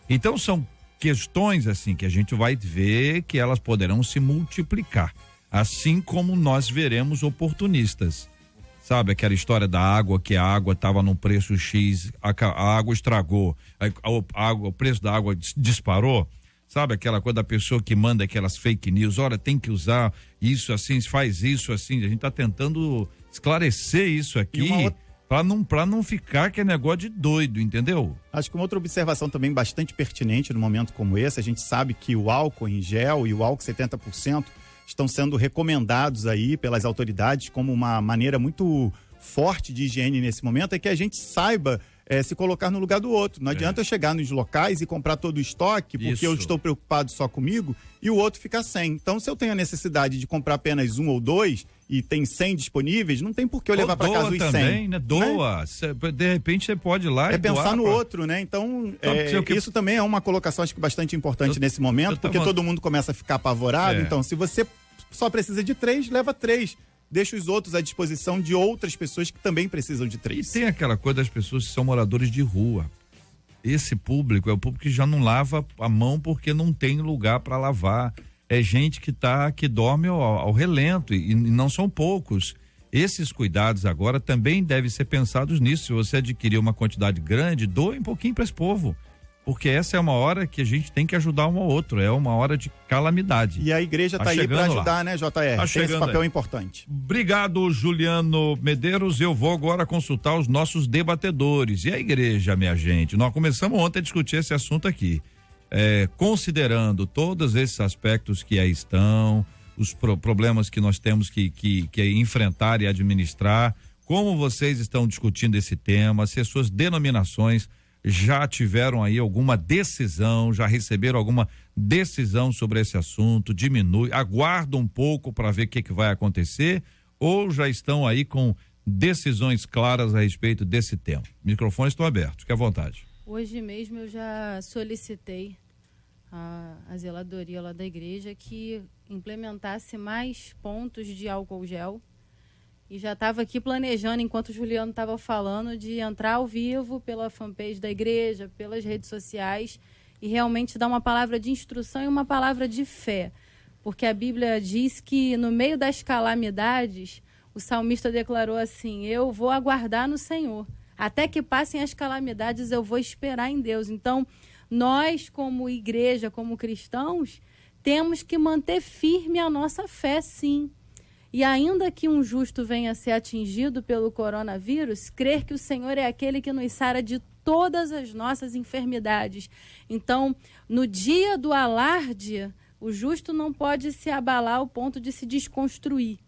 Então são questões assim que a gente vai ver que elas poderão se multiplicar, assim como nós veremos oportunistas. Sabe aquela história da água, que a água estava num preço X, a água estragou, o preço da água disparou? Sabe aquela coisa da pessoa que manda aquelas fake news, olha, tem que usar isso assim, faz isso assim, a gente está tentando esclarecer isso aqui para não ficar que é negócio de doido, entendeu? Acho que uma outra observação também bastante pertinente no momento como esse, a gente sabe que o álcool em gel e o álcool 70% estão sendo recomendados aí pelas autoridades como uma maneira muito forte de higiene nesse momento, é que a gente saiba se colocar no lugar do outro. Não adianta eu chegar nos locais e comprar todo o estoque, porque eu estou preocupado só comigo e o outro fica sem. Então, se eu tenho a necessidade de comprar apenas um ou dois e tem 100 disponíveis, não tem por que eu levar para casa os 100. Também, né? Doa. Né? De repente você pode ir lá e doar. É pensar no outro, né? Então, isso também é uma colocação, acho que bastante importante nesse momento, porque todo mundo começa a ficar apavorado. Então, se você só precisa de 3, leva 3. Deixa os outros à disposição de outras pessoas que também precisam de 3. E tem aquela coisa das pessoas que são moradores de rua. Esse público é o público que já não lava a mão porque não tem lugar para lavar. É gente que dorme ao relento e não são poucos. Esses cuidados agora também devem ser pensados nisso. Se você adquirir uma quantidade grande, doe um pouquinho para esse povo. Porque essa é uma hora que a gente tem que ajudar um ao outro, é uma hora de calamidade. E a igreja está aí para ajudar, lá, né, JR? Tem esse papel importante. Obrigado, Juliano Medeiros. Eu vou agora consultar os nossos debatedores. E a igreja, minha gente? Nós começamos ontem a discutir esse assunto aqui. Considerando todos esses aspectos que aí estão, os problemas que nós temos que enfrentar e administrar, como vocês estão discutindo esse tema, se as suas denominações já tiveram aí alguma decisão, já receberam alguma decisão sobre esse assunto, aguardam um pouco para ver o que vai acontecer, ou já estão aí com decisões claras a respeito desse tema? Microfones estão abertos, fique à vontade. Hoje mesmo eu já solicitei a zeladoria lá da igreja que implementasse mais pontos de álcool gel. E já estava aqui planejando, enquanto o Juliano estava falando, de entrar ao vivo pela fanpage da igreja, pelas redes sociais, e realmente dar uma palavra de instrução e uma palavra de fé. Porque a Bíblia diz que no meio das calamidades, o salmista declarou assim: eu vou aguardar no Senhor. Até que passem as calamidades, eu vou esperar em Deus. Então, nós, como igreja, como cristãos, temos que manter firme a nossa fé, sim. E ainda que um justo venha a ser atingido pelo coronavírus, crer que o Senhor é aquele que nos sara de todas as nossas enfermidades. Então, no dia do alarde, o justo não pode se abalar ao ponto de se desconstruir,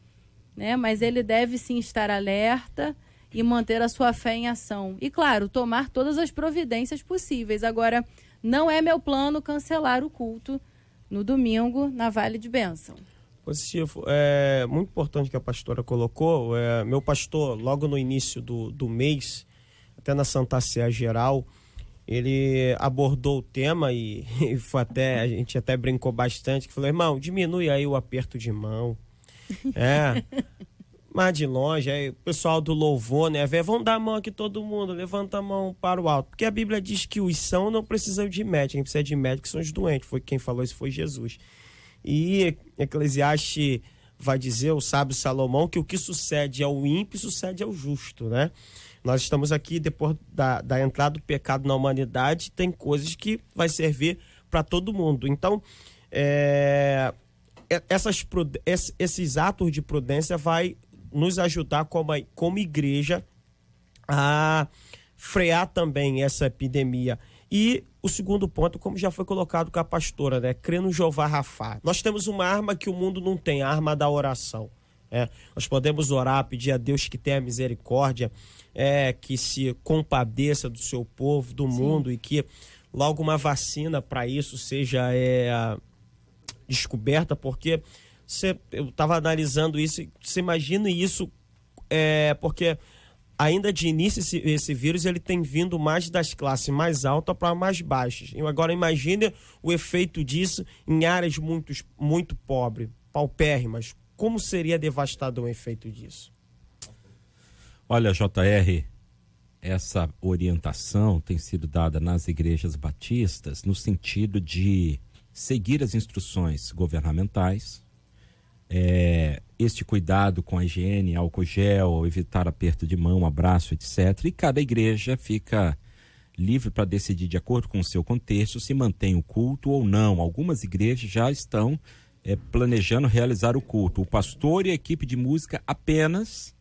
né? Mas ele deve sim estar alerta e manter a sua fé em ação. E, claro, tomar todas as providências possíveis. Agora, não é meu plano cancelar o culto no domingo na Vale de Bênção. Positivo. É muito importante que a pastora colocou. Meu pastor, logo no início do mês, até na Santa Ceia Geral, ele abordou o tema e foi a gente até brincou bastante, que falou: irmão, diminui aí o aperto de mão. Mas de longe, aí o pessoal do louvor, né? Vamos dar a mão aqui todo mundo, levanta a mão para o alto. Porque a Bíblia diz que os sãos não precisam de médico, quem precisa de médico são os doentes. Foi quem falou isso, foi Jesus. E Eclesiastes vai dizer, o sábio Salomão, que o que sucede ao ímpio sucede ao justo, né? Nós estamos aqui, depois da entrada do pecado na humanidade, tem coisas que vai servir para todo mundo. Então, esses atos de prudência vai nos ajudar como igreja a frear também essa epidemia. E o segundo ponto, como já foi colocado com a pastora, né? Crer no Jeová Rafá. Nós temos uma arma que o mundo não tem, a arma da oração. Nós podemos orar, pedir a Deus que tenha misericórdia, que se compadeça do seu povo, do mundo, e que logo uma vacina para isso seja descoberta, porque eu estava analisando isso, você imagina isso, porque ainda de início esse vírus ele tem vindo mais das classes mais altas para mais baixas. Agora imagine o efeito disso em áreas muito pobres, paupérrimas. Como seria devastador o efeito disso? Olha, JR, essa orientação tem sido dada nas igrejas batistas no sentido de seguir as instruções governamentais, este cuidado com a higiene, álcool gel, evitar aperto de mão, abraço, etc. E cada igreja fica livre para decidir de acordo com o seu contexto se mantém o culto ou não. Algumas igrejas já estão planejando realizar o culto. O pastor e a equipe de música apenas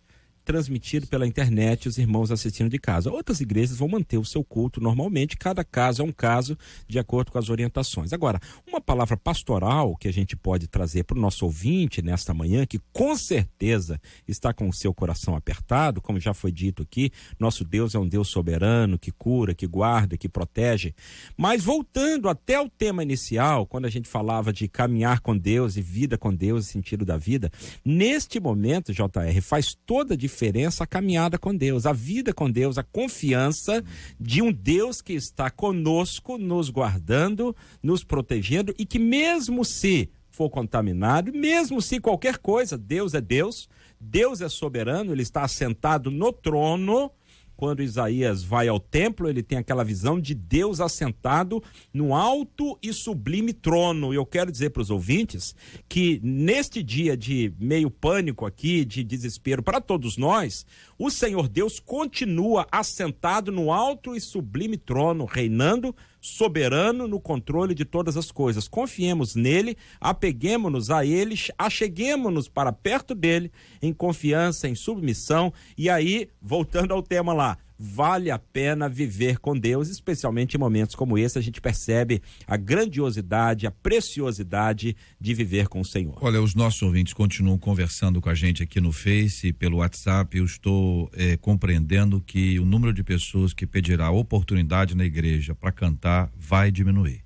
transmitido pela internet, os irmãos assistindo de casa. Outras igrejas vão manter o seu culto normalmente, cada caso é um caso de acordo com as orientações. Agora, uma palavra pastoral que a gente pode trazer para o nosso ouvinte nesta manhã, que com certeza está com o seu coração apertado, como já foi dito aqui, nosso Deus é um Deus soberano, que cura, que guarda, que protege. Mas voltando até o tema inicial, quando a gente falava de caminhar com Deus e vida com Deus, sentido da vida, neste momento, JR, faz toda a diferença a caminhada com Deus, a vida com Deus, a confiança de um Deus que está conosco, nos guardando, nos protegendo e que mesmo se for contaminado, mesmo se qualquer coisa, Deus é Deus, Deus é soberano, ele está assentado no trono. Quando Isaías vai ao templo, ele tem aquela visão de Deus assentado no alto e sublime trono. E eu quero dizer para os ouvintes que neste dia de meio pânico aqui, de desespero para todos nós, o Senhor Deus continua assentado no alto e sublime trono, reinando, soberano no controle de todas as coisas. Confiemos nele, apeguemos-nos a ele, acheguemos-nos para perto dele, em confiança, em submissão. E aí, voltando ao tema lá, vale a pena viver com Deus, especialmente em momentos como esse, a gente percebe a grandiosidade, a preciosidade de viver com o Senhor. Olha, os nossos ouvintes continuam conversando com a gente aqui no Face, pelo WhatsApp. Eu estou compreendendo que o número de pessoas que pedirá oportunidade na igreja para cantar vai diminuir.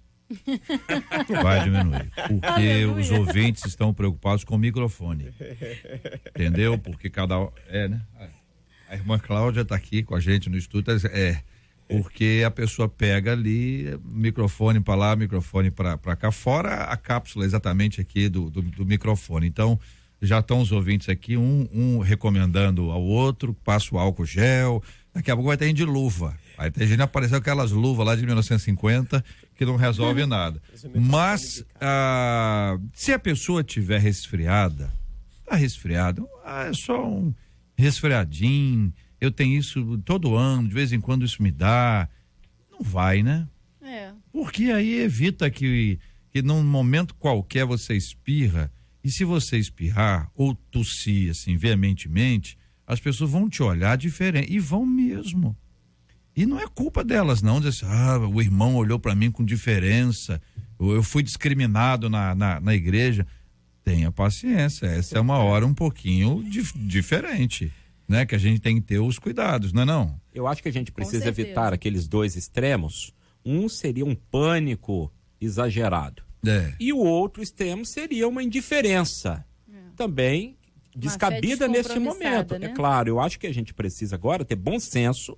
Vai diminuir, porque os ouvintes estão preocupados com o microfone, entendeu? Porque né? A irmã Cláudia está aqui com a gente no estúdio, porque a pessoa pega ali, microfone para lá, microfone para cá, fora a cápsula exatamente aqui do microfone. Então, já estão os ouvintes aqui, um recomendando ao outro, passa o álcool gel, daqui a pouco vai ter de luva. Aí tem gente apareceu aquelas luvas lá de 1950 que não resolve nada. Mas, se a pessoa tiver resfriada, tá resfriado, é só um resfriadinho, eu tenho isso todo ano, de vez em quando isso me dá, não vai, né? Porque aí evita que num momento qualquer você espirra, e se você espirrar ou tossir assim veementemente, as pessoas vão te olhar diferente, e vão mesmo. E não é culpa delas não, dizer assim, o irmão olhou para mim com diferença, eu fui discriminado na igreja. Tenha paciência, essa é uma hora um pouquinho diferente, né? Que a gente tem que ter os cuidados, não é não? Eu acho que a gente precisa evitar aqueles dois extremos. Um seria um pânico exagerado. E o outro extremo seria uma indiferença. Também descabida neste momento. Né? É claro, eu acho que a gente precisa agora ter bom senso,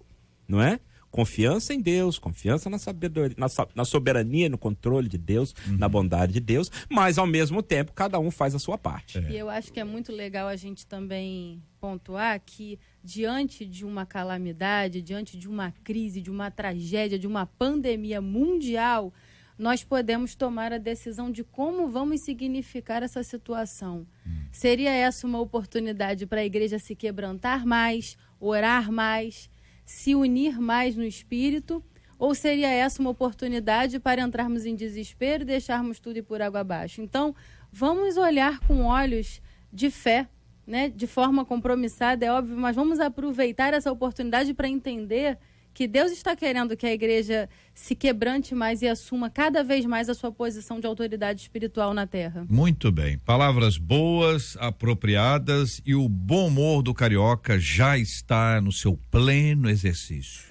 não é? Confiança em Deus, confiança na sabedoria, na soberania, no controle de Deus, na bondade de Deus, mas ao mesmo tempo cada um faz a sua parte. E eu acho que é muito legal a gente também pontuar que diante de uma calamidade, diante de uma crise, de uma tragédia, de uma pandemia mundial, nós podemos tomar a decisão de como vamos significar essa situação. Seria essa uma oportunidade para a igreja se quebrantar mais, orar mais, se unir mais no espírito, ou seria essa uma oportunidade para entrarmos em desespero e deixarmos tudo ir por água abaixo? Então, vamos olhar com olhos de fé, né? De forma compromissada, é óbvio, mas vamos aproveitar essa oportunidade para entender que Deus está querendo que a igreja se quebrante mais e assuma cada vez mais a sua posição de autoridade espiritual na terra. Muito bem. Palavras boas, apropriadas, e o bom humor do carioca já está no seu pleno exercício.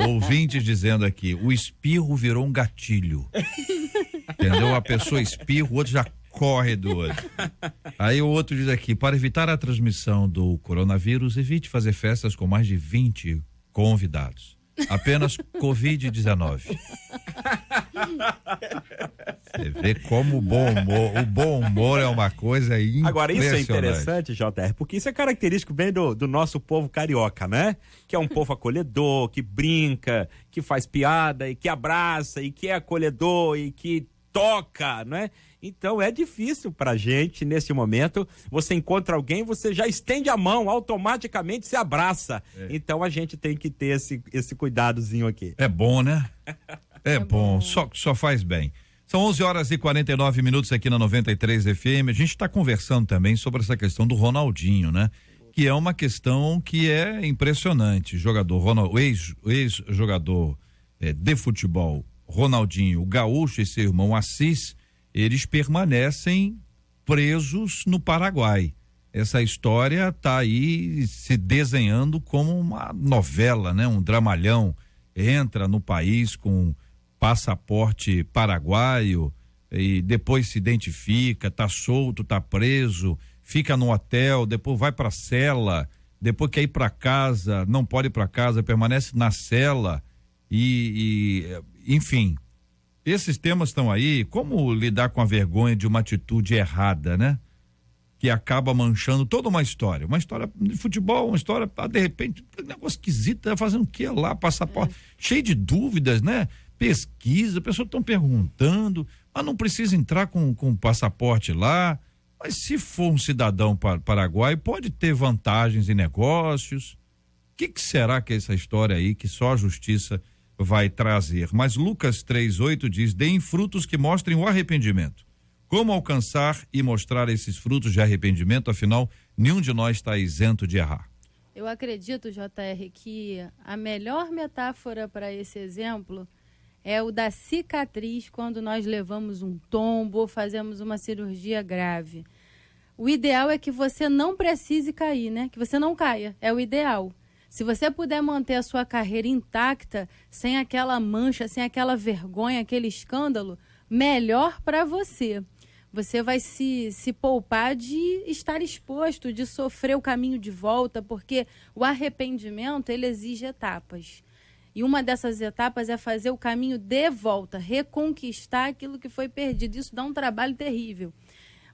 Ouvintes dizendo aqui, o espirro virou um gatilho. Entendeu? A pessoa espirra, o outro já corre do outro. Aí o outro diz aqui, para evitar a transmissão do coronavírus, evite fazer festas com mais de 20 convidados. Apenas Covid-19. Você vê como o bom humor é uma coisa impressionante. Agora, isso é interessante, JR, porque isso é característico bem do nosso povo carioca, né? Que é um povo acolhedor, que brinca, que faz piada, e que abraça, e que é acolhedor, e que toca, né? Então é difícil pra gente, nesse momento, você encontra alguém, você já estende a mão, automaticamente se abraça. Então a gente tem que ter esse cuidadozinho aqui. É bom, né? É bom, só faz bem. São 11h49 aqui na 93 FM. A gente está conversando também sobre essa questão do Ronaldinho, né? Que é uma questão que é impressionante. Ex-jogador de futebol, Ronaldinho, o Gaúcho e seu irmão Assis, eles permanecem presos no Paraguai. Essa história está aí se desenhando como uma novela, né? Um dramalhão. Entra no país com passaporte paraguaio e depois se identifica, tá solto, tá preso, fica no hotel, depois vai pra cela, depois quer ir pra casa, não pode ir pra casa, permanece na cela enfim, esses temas estão aí. Como lidar com a vergonha de uma atitude errada, né? Que acaba manchando toda uma história de futebol, uma história, de repente, um negócio esquisito, tá fazendo o que lá, passaporte, cheio de dúvidas, né? Pesquisa, pessoas estão perguntando, mas não precisa entrar com passaporte lá, mas se for um cidadão paraguaio, pode ter vantagens em negócios. O que será que é essa história aí que só a justiça vai trazer? Mas Lucas 3:8 diz: deem frutos que mostrem o arrependimento. Como alcançar e mostrar esses frutos de arrependimento? Afinal, nenhum de nós está isento de errar. Eu acredito, JR, que a melhor metáfora para esse exemplo é o da cicatriz quando nós levamos um tombo ou fazemos uma cirurgia grave. O ideal é que você não precise cair, né? Que você não caia, é o ideal. Se você puder manter a sua carreira intacta, sem aquela mancha, sem aquela vergonha, aquele escândalo, melhor para você. Você vai se poupar de estar exposto, de sofrer o caminho de volta, porque o arrependimento, ele exige etapas. E uma dessas etapas é fazer o caminho de volta, reconquistar aquilo que foi perdido. Isso dá um trabalho terrível.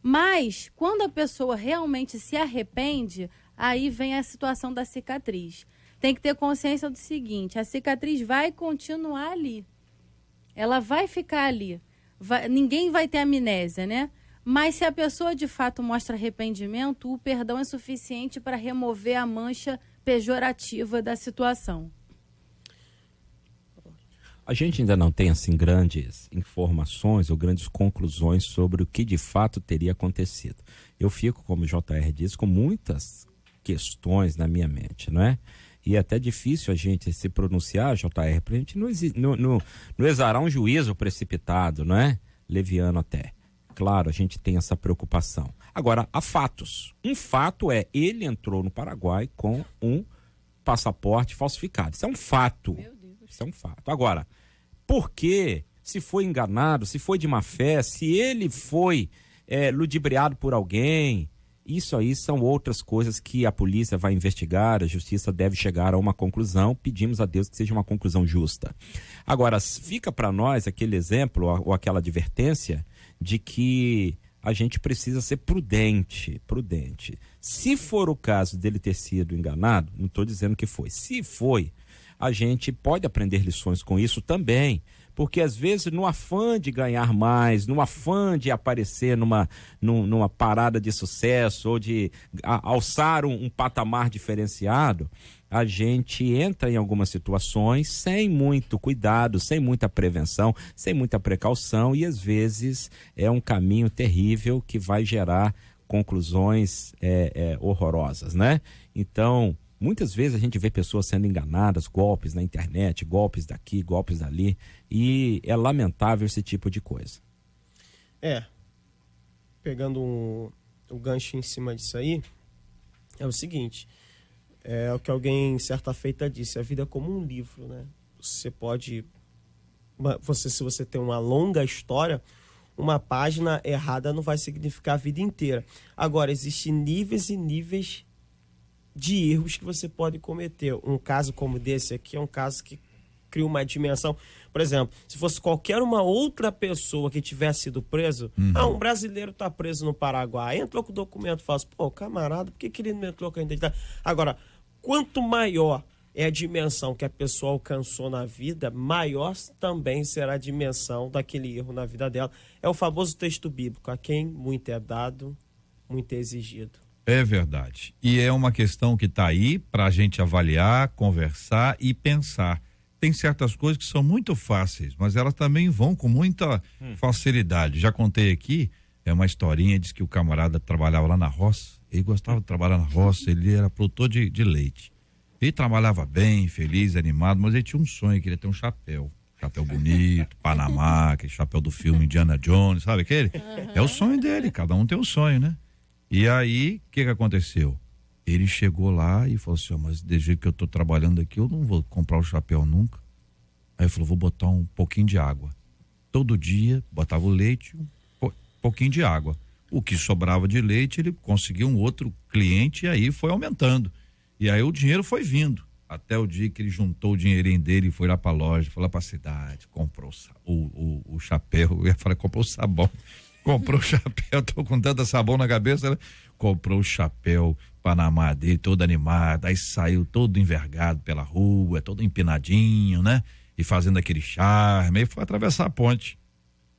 Mas, quando a pessoa realmente se arrepende, aí vem a situação da cicatriz. Tem que ter consciência do seguinte: a cicatriz vai continuar ali. Ela vai ficar ali. Ninguém vai ter amnésia, né? Mas se a pessoa de fato mostra arrependimento, o perdão é suficiente para remover a mancha pejorativa da situação. A gente ainda não tem assim grandes informações ou grandes conclusões sobre o que de fato teria acontecido. Eu fico, como o JR disse, com muitas questões na minha mente, não é? E é até difícil a gente se pronunciar, JR, para a gente não exarar um juízo precipitado, não é? Leviano até. Claro, a gente tem essa preocupação. Agora, há fatos. Um fato é, ele entrou no Paraguai com um passaporte falsificado. Isso é um fato. Meu Deus. Isso é um fato. Agora, por que, se foi enganado, se foi de má fé, se ele foi ludibriado por alguém, isso aí são outras coisas que a polícia vai investigar, a justiça deve chegar a uma conclusão, pedimos a Deus que seja uma conclusão justa. Agora, fica para nós aquele exemplo ou aquela advertência de que a gente precisa ser prudente. Se for o caso dele ter sido enganado, não estou dizendo que foi, se foi, a gente pode aprender lições com isso também, porque às vezes no afã de ganhar mais, no afã de aparecer numa parada de sucesso ou de alçar um patamar diferenciado, a gente entra em algumas situações sem muito cuidado, sem muita prevenção, sem muita precaução, e às vezes é um caminho terrível que vai gerar conclusões horrorosas, né? Então, muitas vezes a gente vê pessoas sendo enganadas, golpes na internet, golpes daqui, golpes dali, e é lamentável esse tipo de coisa. Pegando o gancho em cima disso aí, é o seguinte, é o que alguém certa feita disse: a vida é como um livro, né? Você pode, se você tem uma longa história, uma página errada não vai significar a vida inteira. Agora, existem níveis e níveis de erros que você pode cometer. Um caso como desse aqui é um caso que cria uma dimensão. Por exemplo, se fosse qualquer uma outra pessoa que tivesse sido preso, um brasileiro está preso no Paraguai, entrou com o documento, fala assim, pô, camarada, por que ele não entrou com a identidade? Agora, quanto maior é a dimensão que a pessoa alcançou na vida, maior também será a dimensão daquele erro na vida dela. É o famoso texto bíblico, a quem muito é dado, muito é exigido. É verdade. E é uma questão que está aí para a gente avaliar, conversar e pensar. Tem certas coisas que são muito fáceis, mas elas também vão com muita facilidade. Já contei aqui, é uma historinha, diz que o camarada trabalhava lá na roça, ele gostava de trabalhar na roça, ele era produtor de leite. Ele trabalhava bem, feliz, animado, mas ele tinha um sonho, queria ter um chapéu bonito, Panamá, aquele chapéu do filme Indiana Jones, sabe aquele? É o sonho dele, cada um tem um sonho, né? E aí, o que aconteceu? Ele chegou lá e falou assim, mas desde jeito que eu tô trabalhando aqui, eu não vou comprar o chapéu nunca. Aí ele falou, vou botar um pouquinho de água. Todo dia, botava o leite, um pouquinho de água. O que sobrava de leite, ele conseguiu um outro cliente e aí foi aumentando. E aí o dinheiro foi vindo. Até o dia que ele juntou o dinheirinho dele e foi lá pra loja, foi lá pra cidade, comprou o chapéu, eu ia falar, comprou o sabão. Comprou o chapéu, tô com tanta sabão na cabeça, né? Comprou o chapéu Panamá dele, todo animado, aí saiu todo envergado pela rua, todo empinadinho, né? E fazendo aquele charme, aí foi atravessar a ponte.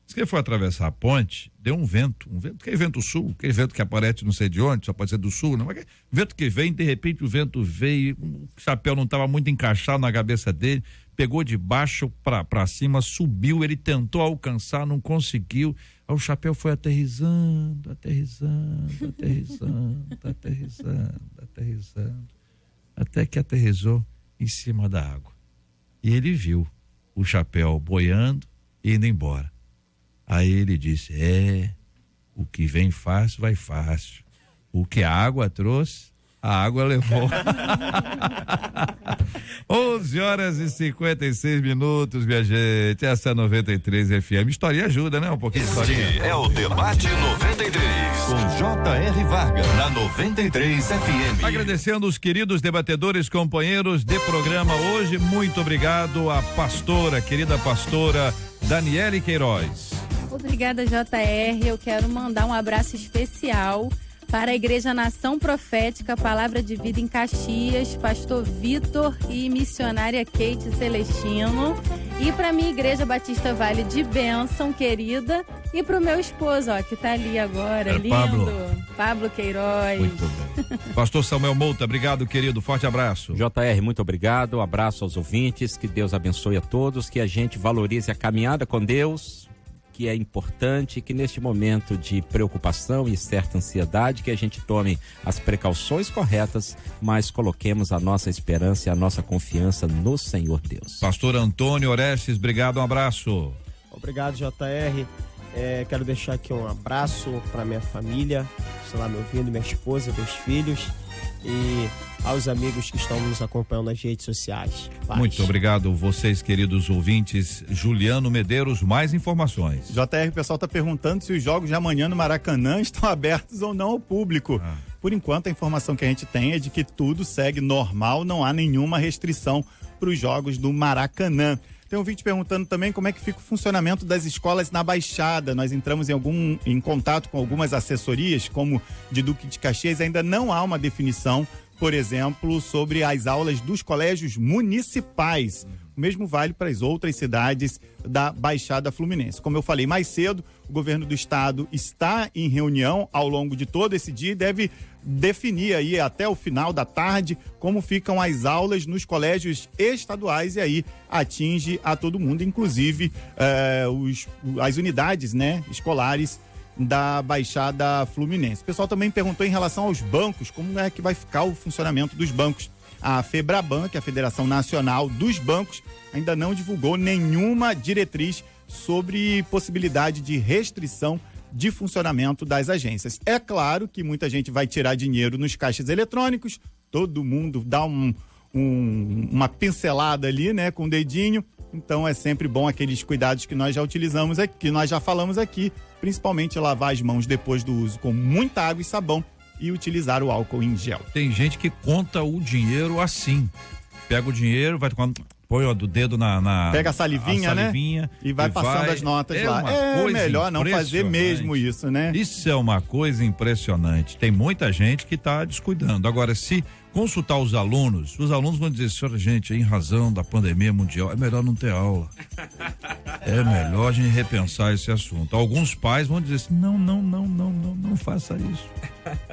Diz que ele foi atravessar a ponte, deu um vento, que é vento sul, aquele vento que aparece não sei de onde, só pode ser do sul, não, mas vento que vem, de repente o vento veio, o chapéu não estava muito encaixado na cabeça dele, pegou de baixo para cima, subiu, ele tentou alcançar, não conseguiu, aí o chapéu foi aterrissando, até que aterrissou em cima da água. E ele viu o chapéu boiando e indo embora. Aí ele disse, o que vem fácil, vai fácil. O que a água trouxe, a água levou. 11h56, minha gente. Essa é a 93 FM. História ajuda, né? Um pouquinho de historinha. É o Debate 93, com J.R. Varga, na 93 FM. Agradecendo os queridos debatedores, companheiros de programa hoje. Muito obrigado à querida pastora Daniele Queiroz. Obrigada, JR. Eu quero mandar um abraço especial para a Igreja Nação Profética, Palavra de Vida em Caxias, pastor Vitor e missionária Kate Celestino. E para minha Igreja Batista Vale de Bênção, querida. E para o meu esposo, que está ali agora, lindo. Pablo Queiroz. Muito bem. Pastor Samuel Mouta, obrigado, querido. Forte abraço. JR, muito obrigado. Abraço aos ouvintes. Que Deus abençoe a todos. Que a gente valorize a caminhada com Deus, que é importante, que neste momento de preocupação e certa ansiedade, que a gente tome as precauções corretas, mas coloquemos a nossa esperança e a nossa confiança no Senhor Deus. Pastor Antônio Orestes, obrigado, um abraço. Obrigado, JR. Quero deixar aqui um abraço para minha família, sei lá, me ouvindo, minha esposa, meus filhos e aos amigos que estão nos acompanhando nas redes sociais. Paz. Muito obrigado, vocês, queridos ouvintes. Juliano Medeiros, mais informações. JR, o pessoal está perguntando se os jogos de amanhã no Maracanã estão abertos ou não ao público. Por enquanto, a informação que a gente tem é de que tudo segue normal, não há nenhuma restrição para os jogos do Maracanã. Tem um vídeo perguntando também como é que fica o funcionamento das escolas na Baixada. Nós entramos em contato com algumas assessorias, como de Duque de Caxias, ainda não há uma definição, por exemplo, sobre as aulas dos colégios municipais. O mesmo vale para as outras cidades da Baixada Fluminense. Como eu falei mais cedo, o governo do estado está em reunião ao longo de todo esse dia e deve definir aí até o final da tarde como ficam as aulas nos colégios estaduais e aí atinge a todo mundo, inclusive as unidades, né, escolares da Baixada Fluminense. O pessoal também perguntou em relação aos bancos, como é que vai ficar o funcionamento dos bancos. A FEBRABAN, que é a Federação Nacional dos Bancos, ainda não divulgou nenhuma diretriz sobre possibilidade de restrição de funcionamento das agências. É claro que muita gente vai tirar dinheiro nos caixas eletrônicos, todo mundo dá uma pincelada ali, né, com o dedinho. Então é sempre bom aqueles cuidados que nós já utilizamos aqui, que nós já falamos aqui, principalmente lavar as mãos depois do uso com muita água e sabão e utilizar o álcool em gel. Tem gente que conta o dinheiro assim. Pega o dinheiro, vai põe o do dedo na pega a salivinha, né? E vai passando as notas lá. É melhor não fazer mesmo isso, né? Isso é uma coisa impressionante. Tem muita gente que está descuidando. Agora, se consultar os alunos vão dizer, senhora, gente, em razão da pandemia mundial, é melhor não ter aula. É melhor a gente repensar esse assunto. Alguns pais vão dizer assim, não faça isso.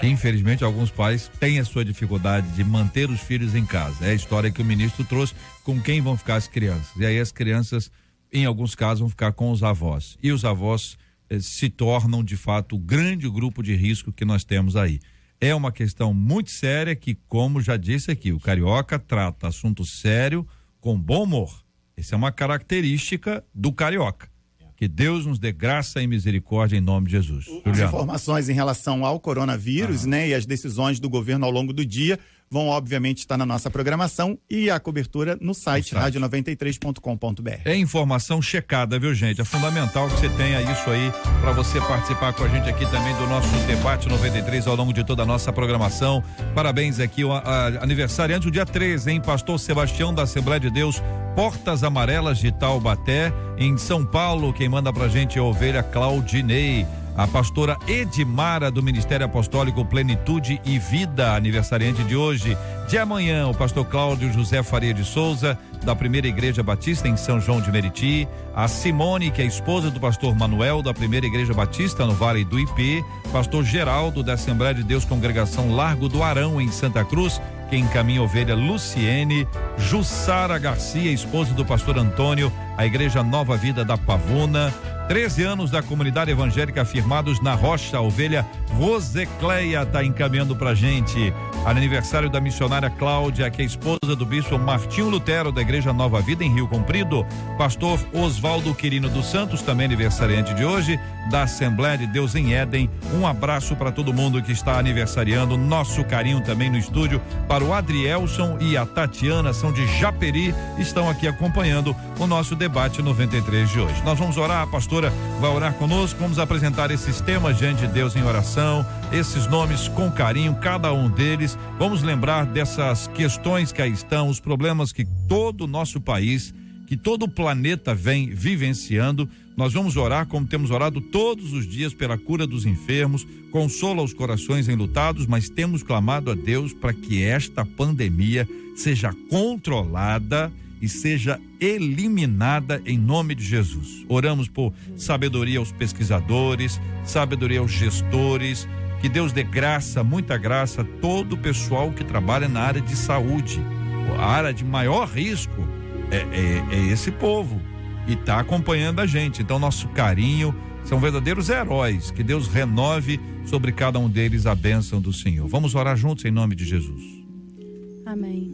E, infelizmente, alguns pais têm a sua dificuldade de manter os filhos em casa. É a história que o ministro trouxe, com quem vão ficar as crianças. E aí as crianças, em alguns casos, vão ficar com os avós. E os avós se tornam, de fato, o grande grupo de risco que nós temos aí. É uma questão muito séria que, como já disse aqui, o carioca trata assunto sério com bom humor. Essa é uma característica do carioca. Que Deus nos dê graça e misericórdia em nome de Jesus. As informações em relação ao coronavírus, né, e as decisões do governo ao longo do dia vão, obviamente, estar na nossa programação e a cobertura no site radio93.com.br. É informação checada, viu, gente? É fundamental que você tenha isso aí para você participar com a gente aqui também do nosso debate 93 ao longo de toda a nossa programação. Parabéns aqui, o aniversariante do dia 13, hein? Pastor Sebastião da Assembleia de Deus, Portas Amarelas de Taubaté, em São Paulo. Quem manda pra gente é a ovelha Claudinei. A pastora Edmara do Ministério Apostólico Plenitude e Vida, aniversariante de hoje. De amanhã, o pastor Cláudio José Faria de Souza, da Primeira Igreja Batista em São João de Meriti. A Simone, que é esposa do pastor Manuel, da Primeira Igreja Batista no Vale do Ipê. Pastor Geraldo, da Assembleia de Deus Congregação Largo do Arão, em Santa Cruz. Quem encaminha a ovelha Luciene. Jussara Garcia, esposa do pastor Antônio, a Igreja Nova Vida da Pavuna. 13 anos da comunidade evangélica firmados na Rocha, a ovelha Rosecleia está encaminhando pra gente. Aniversário da missionária Cláudia, que é esposa do bispo Martinho Lutero, da Igreja Nova Vida em Rio Comprido. Pastor Oswaldo Quirino dos Santos, também aniversariante de hoje, da Assembleia de Deus em Éden. Um abraço para todo mundo que está aniversariando. Nosso carinho também no estúdio para o Adrielson e a Tatiana, são de Japeri, estão aqui acompanhando o nosso debate 93 de hoje. Nós vamos orar, a pastora vai orar conosco, vamos apresentar esses temas diante de Deus em oração, esses nomes com carinho, cada um deles. Vamos lembrar dessas questões que aí estão, os problemas que todo o nosso país, que todo o planeta vem vivenciando. Nós vamos orar como temos orado todos os dias pela cura dos enfermos, consola os corações enlutados, mas temos clamado a Deus para que esta pandemia seja controlada e seja eliminada em nome de Jesus. Oramos por sabedoria aos pesquisadores, sabedoria aos gestores, que Deus dê graça, muita graça a todo o pessoal que trabalha na área de saúde. A área de maior risco é esse povo e está acompanhando a gente. Então, nosso carinho, são verdadeiros heróis. Que Deus renove sobre cada um deles a bênção do Senhor. Vamos orar juntos em nome de Jesus. Amém.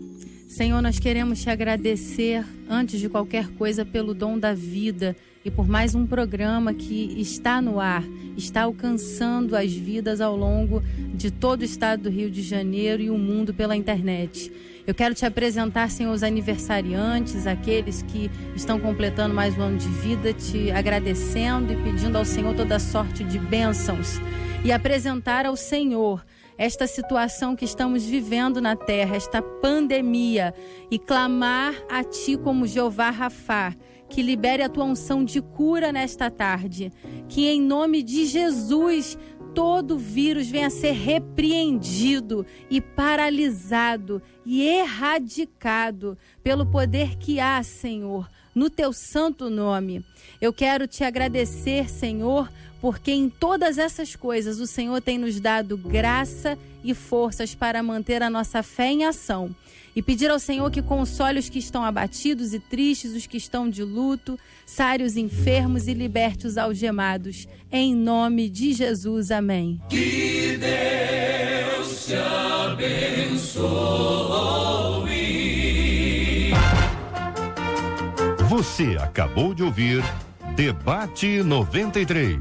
Senhor, nós queremos te agradecer, antes de qualquer coisa, pelo dom da vida e por mais um programa que está no ar, está alcançando as vidas ao longo de todo o estado do Rio de Janeiro e o mundo pela internet. Eu quero te apresentar, Senhor, os aniversariantes, aqueles que estão completando mais um ano de vida, te agradecendo e pedindo ao Senhor toda sorte de bênçãos, e apresentar ao Senhor esta situação que estamos vivendo na terra, esta pandemia, e clamar a Ti como Jeová Rafá, que libere a Tua unção de cura nesta tarde, que em nome de Jesus todo vírus venha a ser repreendido e paralisado e erradicado pelo poder que há, Senhor, no Teu santo nome. Eu quero te agradecer, Senhor, porque em todas essas coisas o Senhor tem nos dado graça e forças para manter a nossa fé em ação. E pedir ao Senhor que console os que estão abatidos e tristes, os que estão de luto, sare os enfermos e liberte os algemados. Em nome de Jesus, amém. Que Deus te abençoe. Você acabou de ouvir Debate 93.